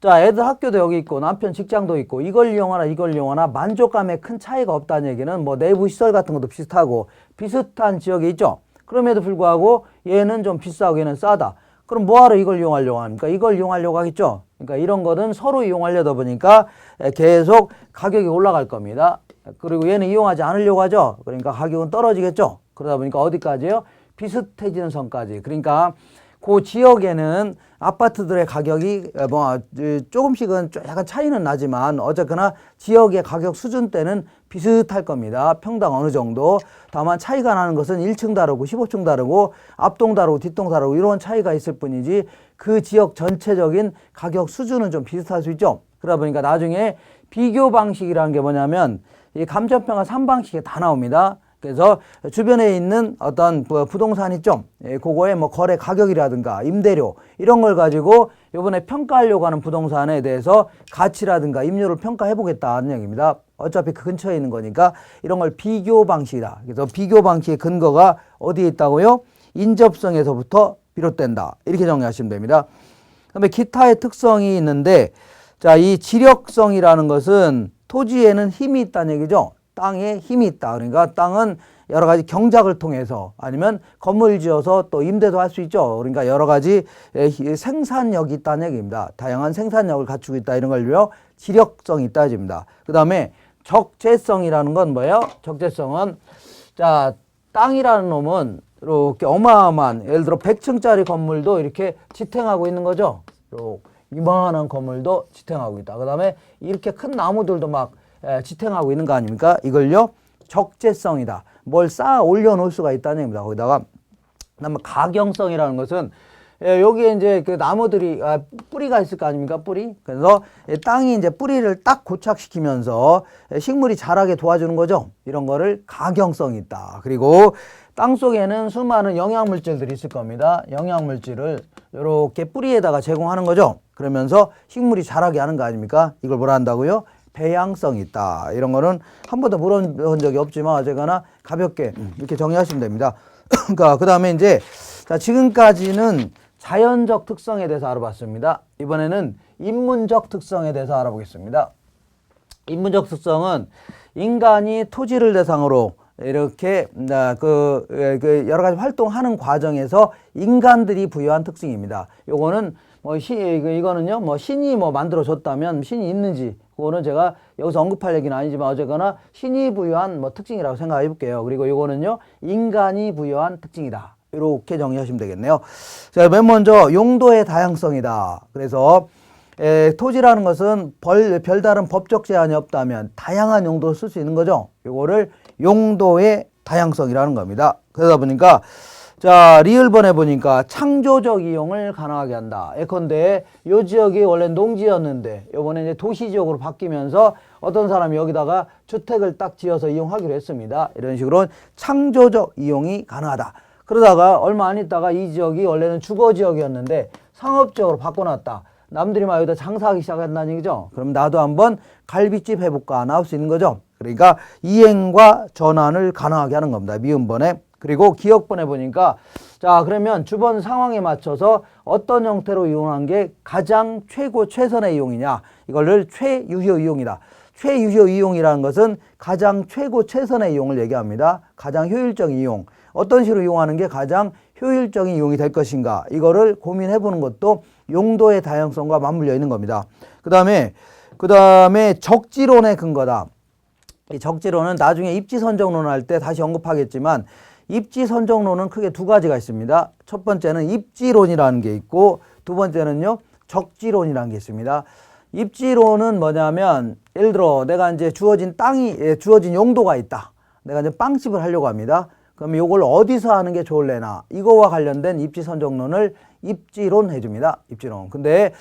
자 애들 학교도 여기 있고 남편 직장도 있고 이걸 이용하나 만족감에 큰 차이가 없다는 얘기는 뭐 내부 시설 같은 것도 비슷하고 비슷한 지역에 있죠. 그럼에도 불구하고 얘는 좀 비싸고 얘는 싸다. 그럼 뭐하러 이걸 이용하려고 합니까? 이걸 이용하려고 하겠죠. 그러니까 이런 거는 서로 이용하려다 보니까 계속 가격이 올라갈 겁니다. 그리고 얘는 이용하지 않으려고 하죠. 그러니까 가격은 떨어지겠죠. 그러다 보니까 어디까지요? 비슷해지는 선까지. 그러니까 그 지역에는 아파트들의 가격이 뭐 조금씩은 약간 차이는 나지만 어쨌거나 지역의 가격 수준대는 비슷할 겁니다. 평당 어느 정도. 다만 차이가 나는 것은 1층 다르고 15층 다르고 앞동 다르고 뒷동 다르고 이런 차이가 있을 뿐이지 그 지역 전체적인 가격 수준은 좀 비슷할 수 있죠. 그러다 보니까 나중에 비교 방식이라는 게 뭐냐면 이 감정평가 3방식에 다 나옵니다. 그래서 주변에 있는 어떤 부동산 있죠. 그거의 뭐 거래 가격이라든가 임대료 이런 걸 가지고 이번에 평가하려고 하는 부동산에 대해서 가치라든가 임료를 평가해 보겠다는 얘기입니다. 어차피 그 근처에 있는 거니까 이런 걸 비교 방식이다. 그래서 비교 방식의 근거가 어디에 있다고요? 인접성에서부터 비롯된다. 이렇게 정리하시면 됩니다. 그다음에 기타의 특성이 있는데 자, 이 지력성이라는 것은 토지에는 힘이 있다는 얘기죠. 땅에 힘이 있다. 그러니까 땅은 여러 가지 경작을 통해서 아니면 건물 지어서 또 임대도 할 수 있죠. 그러니까 여러 가지 생산력이 있다는 얘기입니다. 다양한 생산력을 갖추고 있다. 이런 걸요. 지력성이 있다 해줍니다. 그 다음에 적재성이라는 건 뭐예요? 적재성은 자, 땅이라는 놈은 이렇게 어마어마한 예를 들어 100층짜리 건물도 이렇게 지탱하고 있는 거죠. 이렇게 이만한 건물도 지탱하고 있다. 그 다음에 이렇게 큰 나무들도 막 지탱하고 있는 거 아닙니까? 이걸요 적재성이다. 뭘 쌓아 올려놓을 수가 있다는 얘기입니다. 거기다가 그다음에 가경성이라는 것은 여기에 이제 그 나무들이 뿌리가 있을 거 아닙니까? 뿌리. 그래서 땅이 이제 뿌리를 딱 고착시키면서 식물이 자라게 도와주는 거죠. 이런 거를 가경성이 있다. 그리고 땅 속에는 수많은 영양물질들이 있을 겁니다. 영양물질을 이렇게 뿌리에다가 제공하는 거죠. 그러면서 식물이 자라게 하는 거 아닙니까? 이걸 뭐라 한다고요? 배양성이 있다. 이런 거는 한 번도 물어본 적이 없지만 어쨌거나 가볍게 이렇게 정리하시면 됩니다. 그러니까 그 다음에 이제 자, 지금까지는 자연적 특성에 대해서 알아봤습니다. 이번에는 인문적 특성에 대해서 알아보겠습니다. 인문적 특성은 인간이 토지를 대상으로 이렇게 여러 가지 활동하는 과정에서 인간들이 부여한 특징입니다. 요거는 이거는요, 신이 만들어줬다면 신이 있는지, 그거는 제가 여기서 언급할 얘기는 아니지만 어쨌거나 신이 부여한 특징이라고 생각해 볼게요. 그리고 이거는요, 인간이 부여한 특징이다. 이렇게 정리하시면 되겠네요. 자, 맨 먼저 용도의 다양성이다. 그래서 토지라는 것은 별다른 법적 제한이 없다면 다양한 용도로 쓸 수 있는 거죠. 이거를 용도의 다양성이라는 겁니다. 그러다 보니까 자, 리을번에 보니까 창조적 이용을 가능하게 한다. 예컨대 요 지역이 원래 농지였는데 요번에 이제 도시지역으로 바뀌면서 어떤 사람이 여기다가 주택을 딱 지어서 이용하기로 했습니다. 이런 식으로 창조적 이용이 가능하다. 그러다가 얼마 안 있다가 이 지역이 원래는 주거지역이었는데 상업지역으로 바꿔놨다. 남들이 막 여기다 장사하기 시작한다는 얘기죠. 그럼 나도 한번 갈비집 해볼까 나올 수 있는 거죠. 그러니까 이행과 전환을 가능하게 하는 겁니다. 미음번에. 그리고 기역번에 보니까 자, 그러면 주번 상황에 맞춰서 어떤 형태로 이용한 게 가장 최선의 이용이냐. 이거를 최유효 이용이다. 최유효 이용이라는 것은 가장 최선의 이용을 얘기합니다. 가장 효율적인 이용. 어떤 식으로 이용하는 게 가장 효율적인 이용이 될 것인가. 이거를 고민해 보는 것도 용도의 다양성과 맞물려 있는 겁니다. 그 다음에 적지론의 근거다. 이 적지론은 나중에 입지선정론 할 때 다시 언급하겠지만 입지선정론은 크게 두 가지가 있습니다. 첫 번째는 입지론이라는 게 있고 두 번째는요, 적지론이라는 게 있습니다. 입지론은 뭐냐면 예를 들어 내가 이제 주어진 용도가 있다. 내가 이제 빵집을 하려고 합니다. 그럼 이걸 어디서 하는 게 좋을래나, 이거와 관련된 입지선정론을 입지론 해줍니다. 입지론. 근데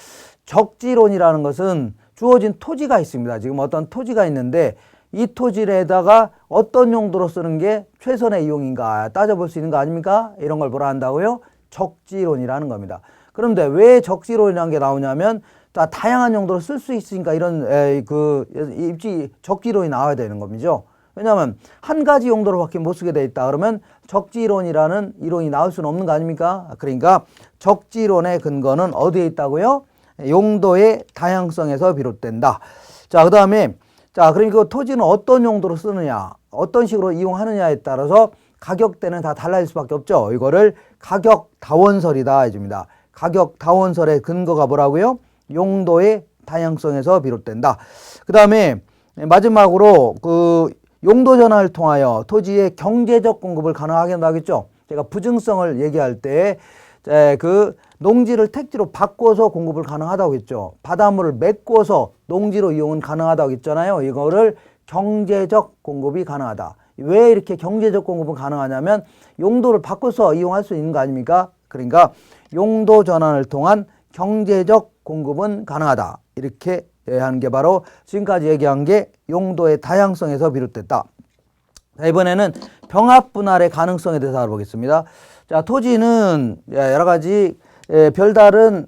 적지론이라는 것은 주어진 토지가 있습니다. 지금 어떤 토지가 있는데 이 토지에다가 어떤 용도로 쓰는 게 최선의 이용인가 따져볼 수 있는 거 아닙니까? 이런 걸 뭐라 한다고요? 적지론이라는 겁니다. 그런데 왜 적지론이라는 게 나오냐면 다양한 용도로 쓸 수 있으니까 이런 적지론이 나와야 되는 겁니다. 왜냐하면 한 가지 용도로밖에 못 쓰게 돼 있다 그러면 적지론이라는 이론이 나올 수는 없는 거 아닙니까? 그러니까 적지론의 근거는 어디에 있다고요? 용도의 다양성에서 비롯된다. 자, 그 다음에 그러니까 토지는 어떤 용도로 쓰느냐, 어떤 식으로 이용하느냐에 따라서 가격대는 다 달라질 수밖에 없죠. 이거를 가격다원설이다 해줍니다. 가격다원설의 근거가 뭐라고요? 용도의 다양성에서 비롯된다. 그 다음에 마지막으로 용도 전환을 통하여 토지의 경제적 공급을 가능하게 한다겠죠. 제가 부증성을 얘기할 때 농지를 택지로 바꿔서 공급을 가능하다고 했죠. 바닷물을 메꿔서 농지로 이용은 가능하다고 했잖아요. 이거를 경제적 공급이 가능하다. 왜 이렇게 경제적 공급은 가능하냐면 용도를 바꿔서 이용할 수 있는 거 아닙니까? 그러니까 용도 전환을 통한 경제적 공급은 가능하다. 이렇게 하는 게 바로 지금까지 얘기한 게 용도의 다양성에서 비롯됐다. 자, 이번에는 병합 분할의 가능성에 대해서 알아보겠습니다. 자, 토지는 여러 가지 별다른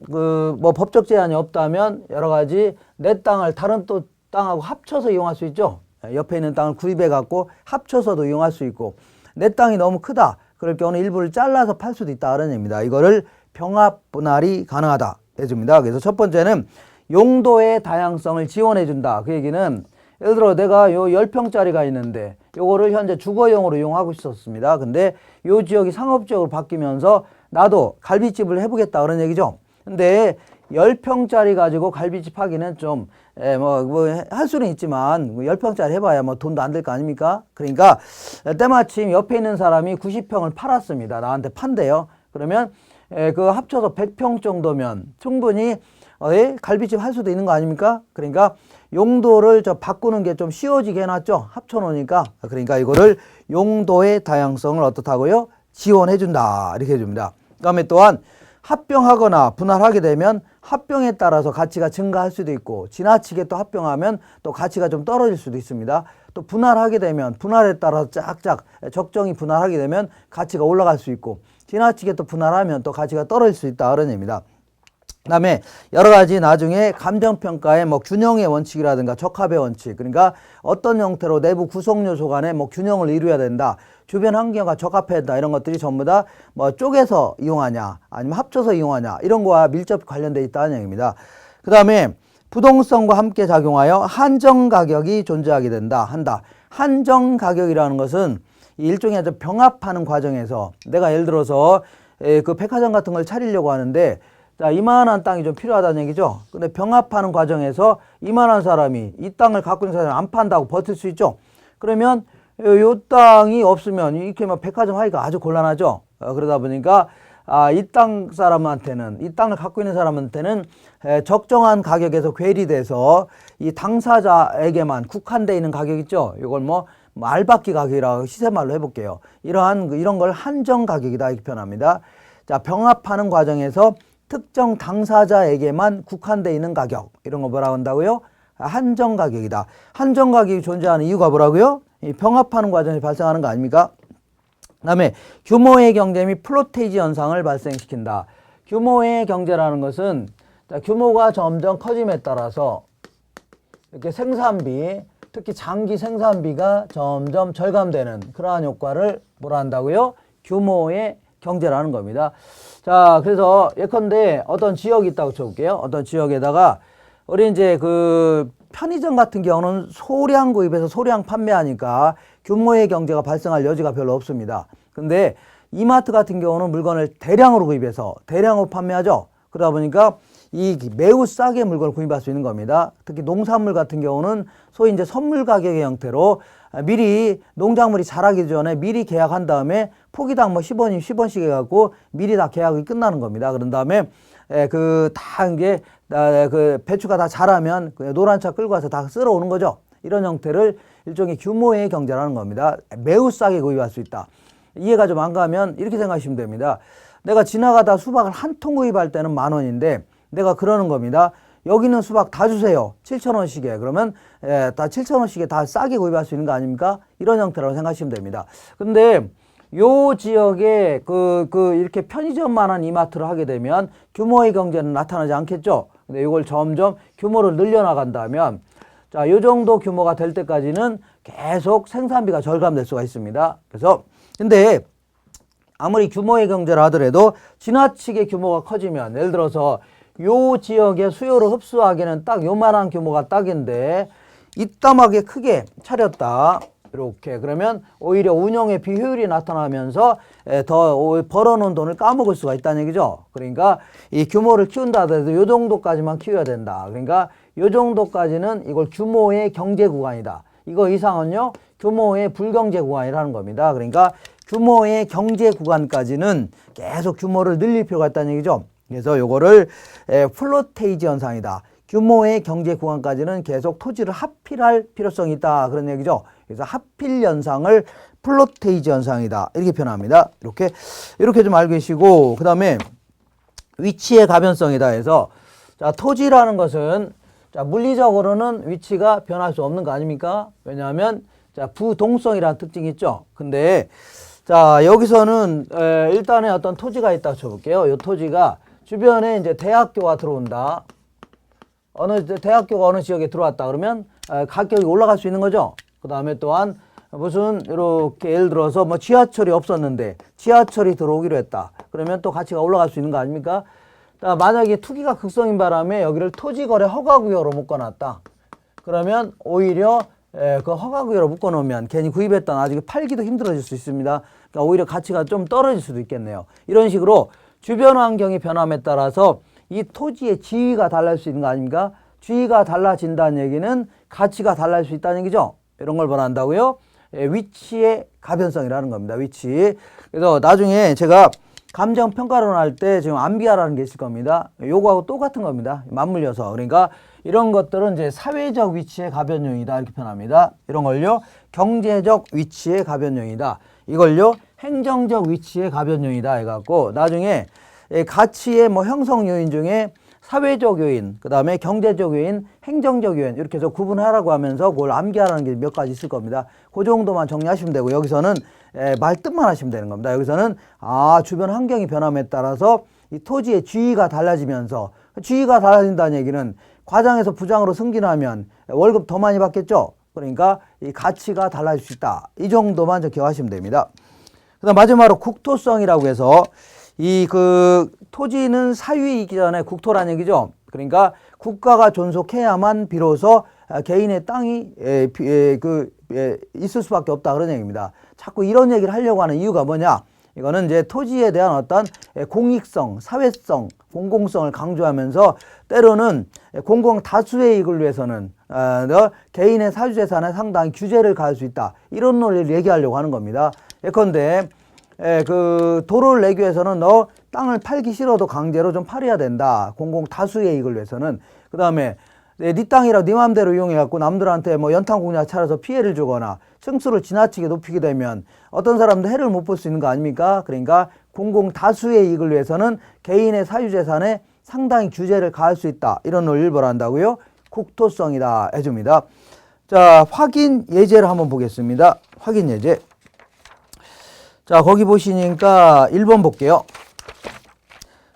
법적 제한이 없다면 여러 가지 내 땅을 다른 또 땅하고 합쳐서 이용할 수 있죠. 옆에 있는 땅을 구입해 갖고 합쳐서도 이용할 수 있고, 내 땅이 너무 크다 그럴 경우는 일부를 잘라서 팔 수도 있다 그런 얘기입니다. 이거를 병합 분할이 가능하다 해줍니다. 그래서 첫 번째는 용도의 다양성을 지원해 준다. 그 얘기는 예를 들어 내가 요 10평짜리가 있는데 요거를 현재 주거용으로 이용하고 있었습니다. 근데 요 지역이 상업지역으로 바뀌면서 나도 갈비집을 해보겠다 그런 얘기죠. 근데 10평짜리 가지고 갈비집 하기는 좀 할 수는 있지만 10평짜리 해봐야 돈도 안 될 거 아닙니까? 그러니까 때마침 옆에 있는 사람이 90평을 팔았습니다. 나한테 판대요. 그러면 그 합쳐서 100평 정도면 충분히 갈비집 할 수도 있는 거 아닙니까? 그러니까 용도를 바꾸는 게 좀 쉬워지게 해놨죠. 합쳐놓으니까. 그러니까 이거를 용도의 다양성을 어떻다고요? 지원해준다. 이렇게 해줍니다. 그 다음에 또한 합병하거나 분할하게 되면 합병에 따라서 가치가 증가할 수도 있고, 지나치게 또 합병하면 또 가치가 좀 떨어질 수도 있습니다. 또 분할하게 되면 분할에 따라서 쫙쫙 적정히 분할하게 되면 가치가 올라갈 수 있고, 지나치게 또 분할하면 또 가치가 떨어질 수 있다 그런 얘기입니다. 그다음에 여러 가지 나중에 감정평가의 뭐 균형의 원칙이라든가 적합의 원칙, 그러니까 어떤 형태로 내부 구성 요소 간에 뭐 균형을 이루어야 된다, 주변 환경과 적합해야 된다, 이런 것들이 전부 다 뭐 쪼개서 이용하냐 아니면 합쳐서 이용하냐, 이런 거와 밀접 관련되어 있다는 얘기입니다. 그 다음에 부동성과 함께 작용하여 한정 가격이 존재하게 한다. 한정 가격이라는 것은 일종의 아주 병합하는 과정에서 내가 예를 들어서 그 백화점 같은 걸 차리려고 하는데, 자, 이만한 땅이 좀 필요하다는 얘기죠. 근데 병합하는 과정에서 이만한 사람이 이 땅을 갖고 있는 사람이 안 판다고 버틸 수 있죠. 그러면 요 땅이 없으면 이렇게 막 백화점 하기가 아주 곤란하죠. 그러다 보니까 이 땅 사람한테는, 이 땅을 갖고 있는 사람한테는 적정한 가격에서 괴리돼서 이 당사자에게만 국한되어 있는 가격 있죠. 이걸 뭐 알박기 가격이라고 시세말로 해볼게요. 이런 걸 한정 가격이다, 이렇게 표현합니다. 자, 병합하는 과정에서 특정 당사자에게만 국한되어 있는 가격, 이런 거 뭐라고 한다고요? 한정 가격이다. 한정 가격이 존재하는 이유가 뭐라고요? 이 병합하는 과정에서 발생하는 거 아닙니까? 그 다음에 규모의 경제 및 플로테이지 현상을 발생시킨다. 규모의 경제라는 것은, 자, 규모가 점점 커짐에 따라서 이렇게 생산비, 특히 장기 생산비가 점점 절감되는 그러한 효과를 뭐라 한다고요? 규모의 경제라는 겁니다. 자, 그래서 예컨대 어떤 지역이 있다고 쳐볼게요. 어떤 지역에다가 우리 이제 그 편의점 같은 경우는 소량 구입해서 소량 판매하니까 규모의 경제가 발생할 여지가 별로 없습니다. 근데 이마트 같은 경우는 물건을 대량으로 구입해서 대량으로 판매하죠. 그러다 보니까 이 매우 싸게 물건을 구입할 수 있는 겁니다. 특히 농산물 같은 경우는 소위 이제 선물 가격의 형태로 미리 농작물이 자라기 전에 미리 계약한 다음에 포기당 뭐 10원이면 10원씩 해갖고 미리 다 계약이 끝나는 겁니다. 그런 다음에 그 배추가 다 자라면 노란 차 끌고 와서 다 쓸어 오는 거죠. 이런 형태를 일종의 규모의 경제라는 겁니다. 매우 싸게 구입할 수 있다. 이해가 좀 안 가면 이렇게 생각하시면 됩니다. 내가 지나가다 수박을 한 통 구입할 때는 10,000원인데 내가 그러는 겁니다. 여기는 수박 다 주세요. 7,000원씩에. 그러면 다 7,000원씩에 다 싸게 구입할 수 있는 거 아닙니까? 이런 형태라고 생각하시면 됩니다. 근데 요 지역에 이렇게 편의점만한 이마트를 하게 되면 규모의 경제는 나타나지 않겠죠. 근데 이걸 점점 규모를 늘려나간다면, 자, 요 정도 규모가 될 때까지는 계속 생산비가 절감될 수가 있습니다. 그래서 근데 아무리 규모의 경제를 하더라도 지나치게 규모가 커지면, 예를 들어서 요 지역의 수요를 흡수하기에는 딱 요만한 규모가 딱인데 이따하게 크게 차렸다. 이렇게. 그러면 오히려 운영의 비효율이 나타나면서 더 벌어놓은 돈을 까먹을 수가 있다는 얘기죠. 그러니까 이 규모를 키운다 하더라도 요 정도까지만 키워야 된다. 그러니까 요 정도까지는 이걸 규모의 경제 구간이다. 이거 이상은요, 규모의 불경제 구간이라는 겁니다. 그러니까 규모의 경제 구간까지는 계속 규모를 늘릴 필요가 있다는 얘기죠. 그래서 요거를 플로테이지 현상이다. 규모의 경제 구간까지는 계속 토지를 하필할 필요성이 있다. 그런 얘기죠. 그래서 하필 현상을 플로테이지 현상이다. 이렇게 표현합니다. 이렇게 좀 알고 계시고, 그 다음에 위치의 가변성이다 해서, 자, 토지라는 것은, 자, 물리적으로는 위치가 변할 수 없는 거 아닙니까? 왜냐하면, 자, 부동성이라는 특징이 있죠. 근데, 자, 여기서는 일단에 어떤 토지가 있다고 쳐볼게요. 이 토지가 주변에 이제 대학교가 들어온다. 대학교가 어느 지역에 들어왔다 그러면 가격이 올라갈 수 있는 거죠. 그 다음에 또한 무슨 이렇게 예를 들어서 뭐 지하철이 없었는데 지하철이 들어오기로 했다. 그러면 또 가치가 올라갈 수 있는 거 아닙니까? 만약에 투기가 극성인 바람에 여기를 토지거래 허가구역으로 묶어놨다. 그러면 오히려 그 허가구역으로 묶어놓으면 괜히 구입했다 나중에 팔기도 힘들어질 수 있습니다. 그러니까 오히려 가치가 좀 떨어질 수도 있겠네요. 이런 식으로 주변 환경의 변함에 따라서 이 토지의 지위가 달라질 수 있는 거 아닙니까? 지위가 달라진다는 얘기는 가치가 달라질 수 있다는 얘기죠. 이런 걸 말한다고요? 위치의 가변성이라는 겁니다. 위치. 그래서 나중에 제가 감정평가론 할 때 지금 암비아라는 게 있을 겁니다. 요거하고 똑같은 겁니다. 맞물려서. 그러니까 이런 것들은 이제 사회적 위치의 가변형이다. 이렇게 표현합니다. 이런 걸요, 경제적 위치의 가변형이다. 이걸요, 행정적 위치의 가변형이다. 해갖고 나중에 가치의 뭐 형성 요인 중에 사회적 요인, 그 다음에 경제적 요인, 행정적 요인 이렇게 해서 구분하라고 하면서 그걸 암기하라는 게 몇 가지 있을 겁니다. 그 정도만 정리하시면 되고, 여기서는 말뜻만 하시면 되는 겁니다. 여기서는 주변 환경이 변함에 따라서 이 토지의 지위가 달라지면서 지위가 달라진다는 얘기는 과장에서 부장으로 승진하면 월급 더 많이 받겠죠. 그러니까 이 가치가 달라질 수 있다. 이 정도만 좀 기억하시면 됩니다. 그다음 마지막으로 국토성이라고 해서 이 그 토지는 사유에 있기 전에 국토란 얘기죠. 그러니까 국가가 존속해야만 비로소 개인의 땅이 있을 수밖에 없다 그런 얘기입니다. 자꾸 이런 얘기를 하려고 하는 이유가 뭐냐? 이거는 이제 토지에 대한 어떤 공익성, 사회성, 공공성을 강조하면서 때로는 공공 다수의 이익을 위해서는 개인의 사유재산에 상당히 규제를 가할 수 있다. 이런 논리를 얘기하려고 하는 겁니다. 예컨대 그 도로를 내기 위해서는 너 땅을 팔기 싫어도 강제로 좀 팔아야 된다. 공공 다수의 이익을 위해서는. 그 다음에 네 땅이라 네 마음대로 이용해갖고 남들한테 뭐 연탄 공장 차려서 피해를 주거나 층수를 지나치게 높이게 되면 어떤 사람도 해를 못 볼 수 있는 거 아닙니까? 그러니까 공공 다수의 이익을 위해서는 개인의 사유재산에 상당히 규제를 가할 수 있다. 이런 논리를 뭐라 한다고요? 국토성이다 해줍니다. 자, 확인 예제를 한번 보겠습니다. 확인 예제. 자, 거기 보시니까 1번 볼게요.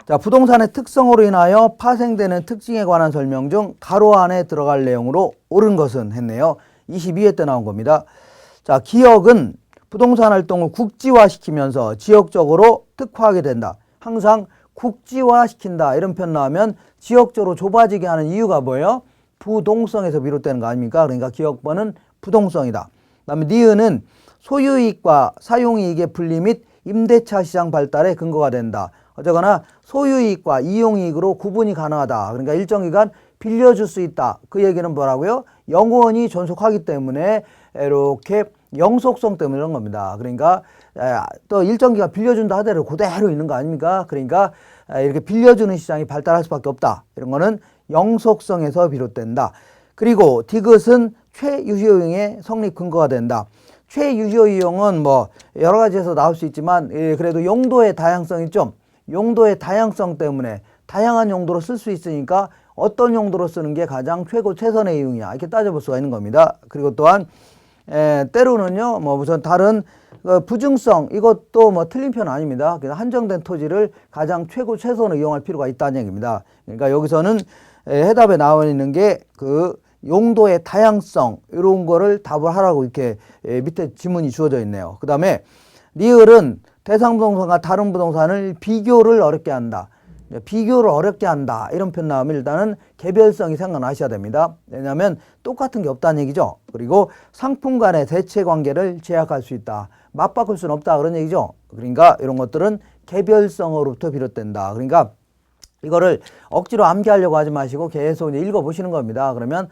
자, 부동산의 특성으로 인하여 파생되는 특징에 관한 설명 중 가로 안에 들어갈 내용으로 옳은 것은 했네요. 22회 때 나온 겁니다. 자, 기역은 부동산 활동을 국지화시키면서 지역적으로 특화하게 된다. 항상 국지화시킨다 이런 표현 나오면 지역적으로 좁아지게 하는 이유가 뭐예요? 부동성에서 비롯되는 거 아닙니까? 그러니까 기역번은 부동성이다. 그 다음에 니은은 소유이익과 사용이익의 분리 및 임대차 시장 발달의 근거가 된다. 어쨌거나 소유이익과 이용이익으로 구분이 가능하다. 그러니까 일정 기간 빌려줄 수 있다. 그 얘기는 뭐라고요? 영원히 존속하기 때문에 이렇게 영속성 때문에 이런 겁니다. 그러니까 또 일정 기간 빌려준다 하더라도 그대로 있는 거 아닙니까? 그러니까 이렇게 빌려주는 시장이 발달할 수밖에 없다. 이런 거는 영속성에서 비롯된다. 그리고 디귿은 최유효이용의 성립 근거가 된다. 최유효이용은 뭐 여러 가지에서 나올 수 있지만 그래도 용도의 다양성이 좀 용도의 다양성 때문에 다양한 용도로 쓸 수 있으니까 어떤 용도로 쓰는 게 가장 최고 최선의 이용이야 이렇게 따져볼 수가 있는 겁니다. 그리고 또한 때로는요 뭐 우선 다른 부증성 이것도 뭐 틀린 표현 아닙니다. 그냥 한정된 토지를 가장 최고 최선을 이용할 필요가 있다는 얘기입니다. 그러니까 여기서는 해답에 나와 있는 게 그 용도의 다양성 이런 거를 답을 하라고 이렇게 밑에 지문이 주어져 있네요. 그 다음에 리을은 대상 부동산과 다른 부동산을 비교를 어렵게 한다. 비교를 어렵게 한다. 이런 표현 나오면 일단은 개별성이 생각나셔야 됩니다. 왜냐하면 똑같은 게 없다는 얘기죠. 그리고 상품 간의 대체 관계를 제약할 수 있다. 맞바꿀 수는 없다. 그런 얘기죠. 그러니까 이런 것들은 개별성으로부터 비롯된다. 그러니까 이거를 억지로 암기하려고 하지 마시고 계속 이제 읽어보시는 겁니다. 그러면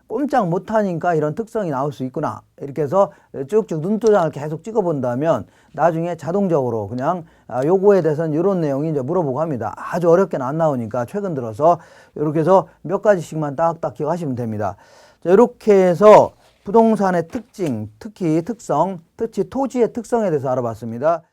꼼짝 못하니까 이런 특성이 나올 수 있구나. 이렇게 해서 쭉쭉 눈도장을 계속 찍어본다면 나중에 자동적으로 그냥 요거에 대해서는 이런 내용이 이제 물어보고 합니다. 아주 어렵게는 안 나오니까 최근 들어서 이렇게 해서 몇 가지씩만 딱딱 기억하시면 됩니다. 자, 이렇게 해서 부동산의 특징, 특히 특성, 특히 토지의 특성에 대해서 알아봤습니다.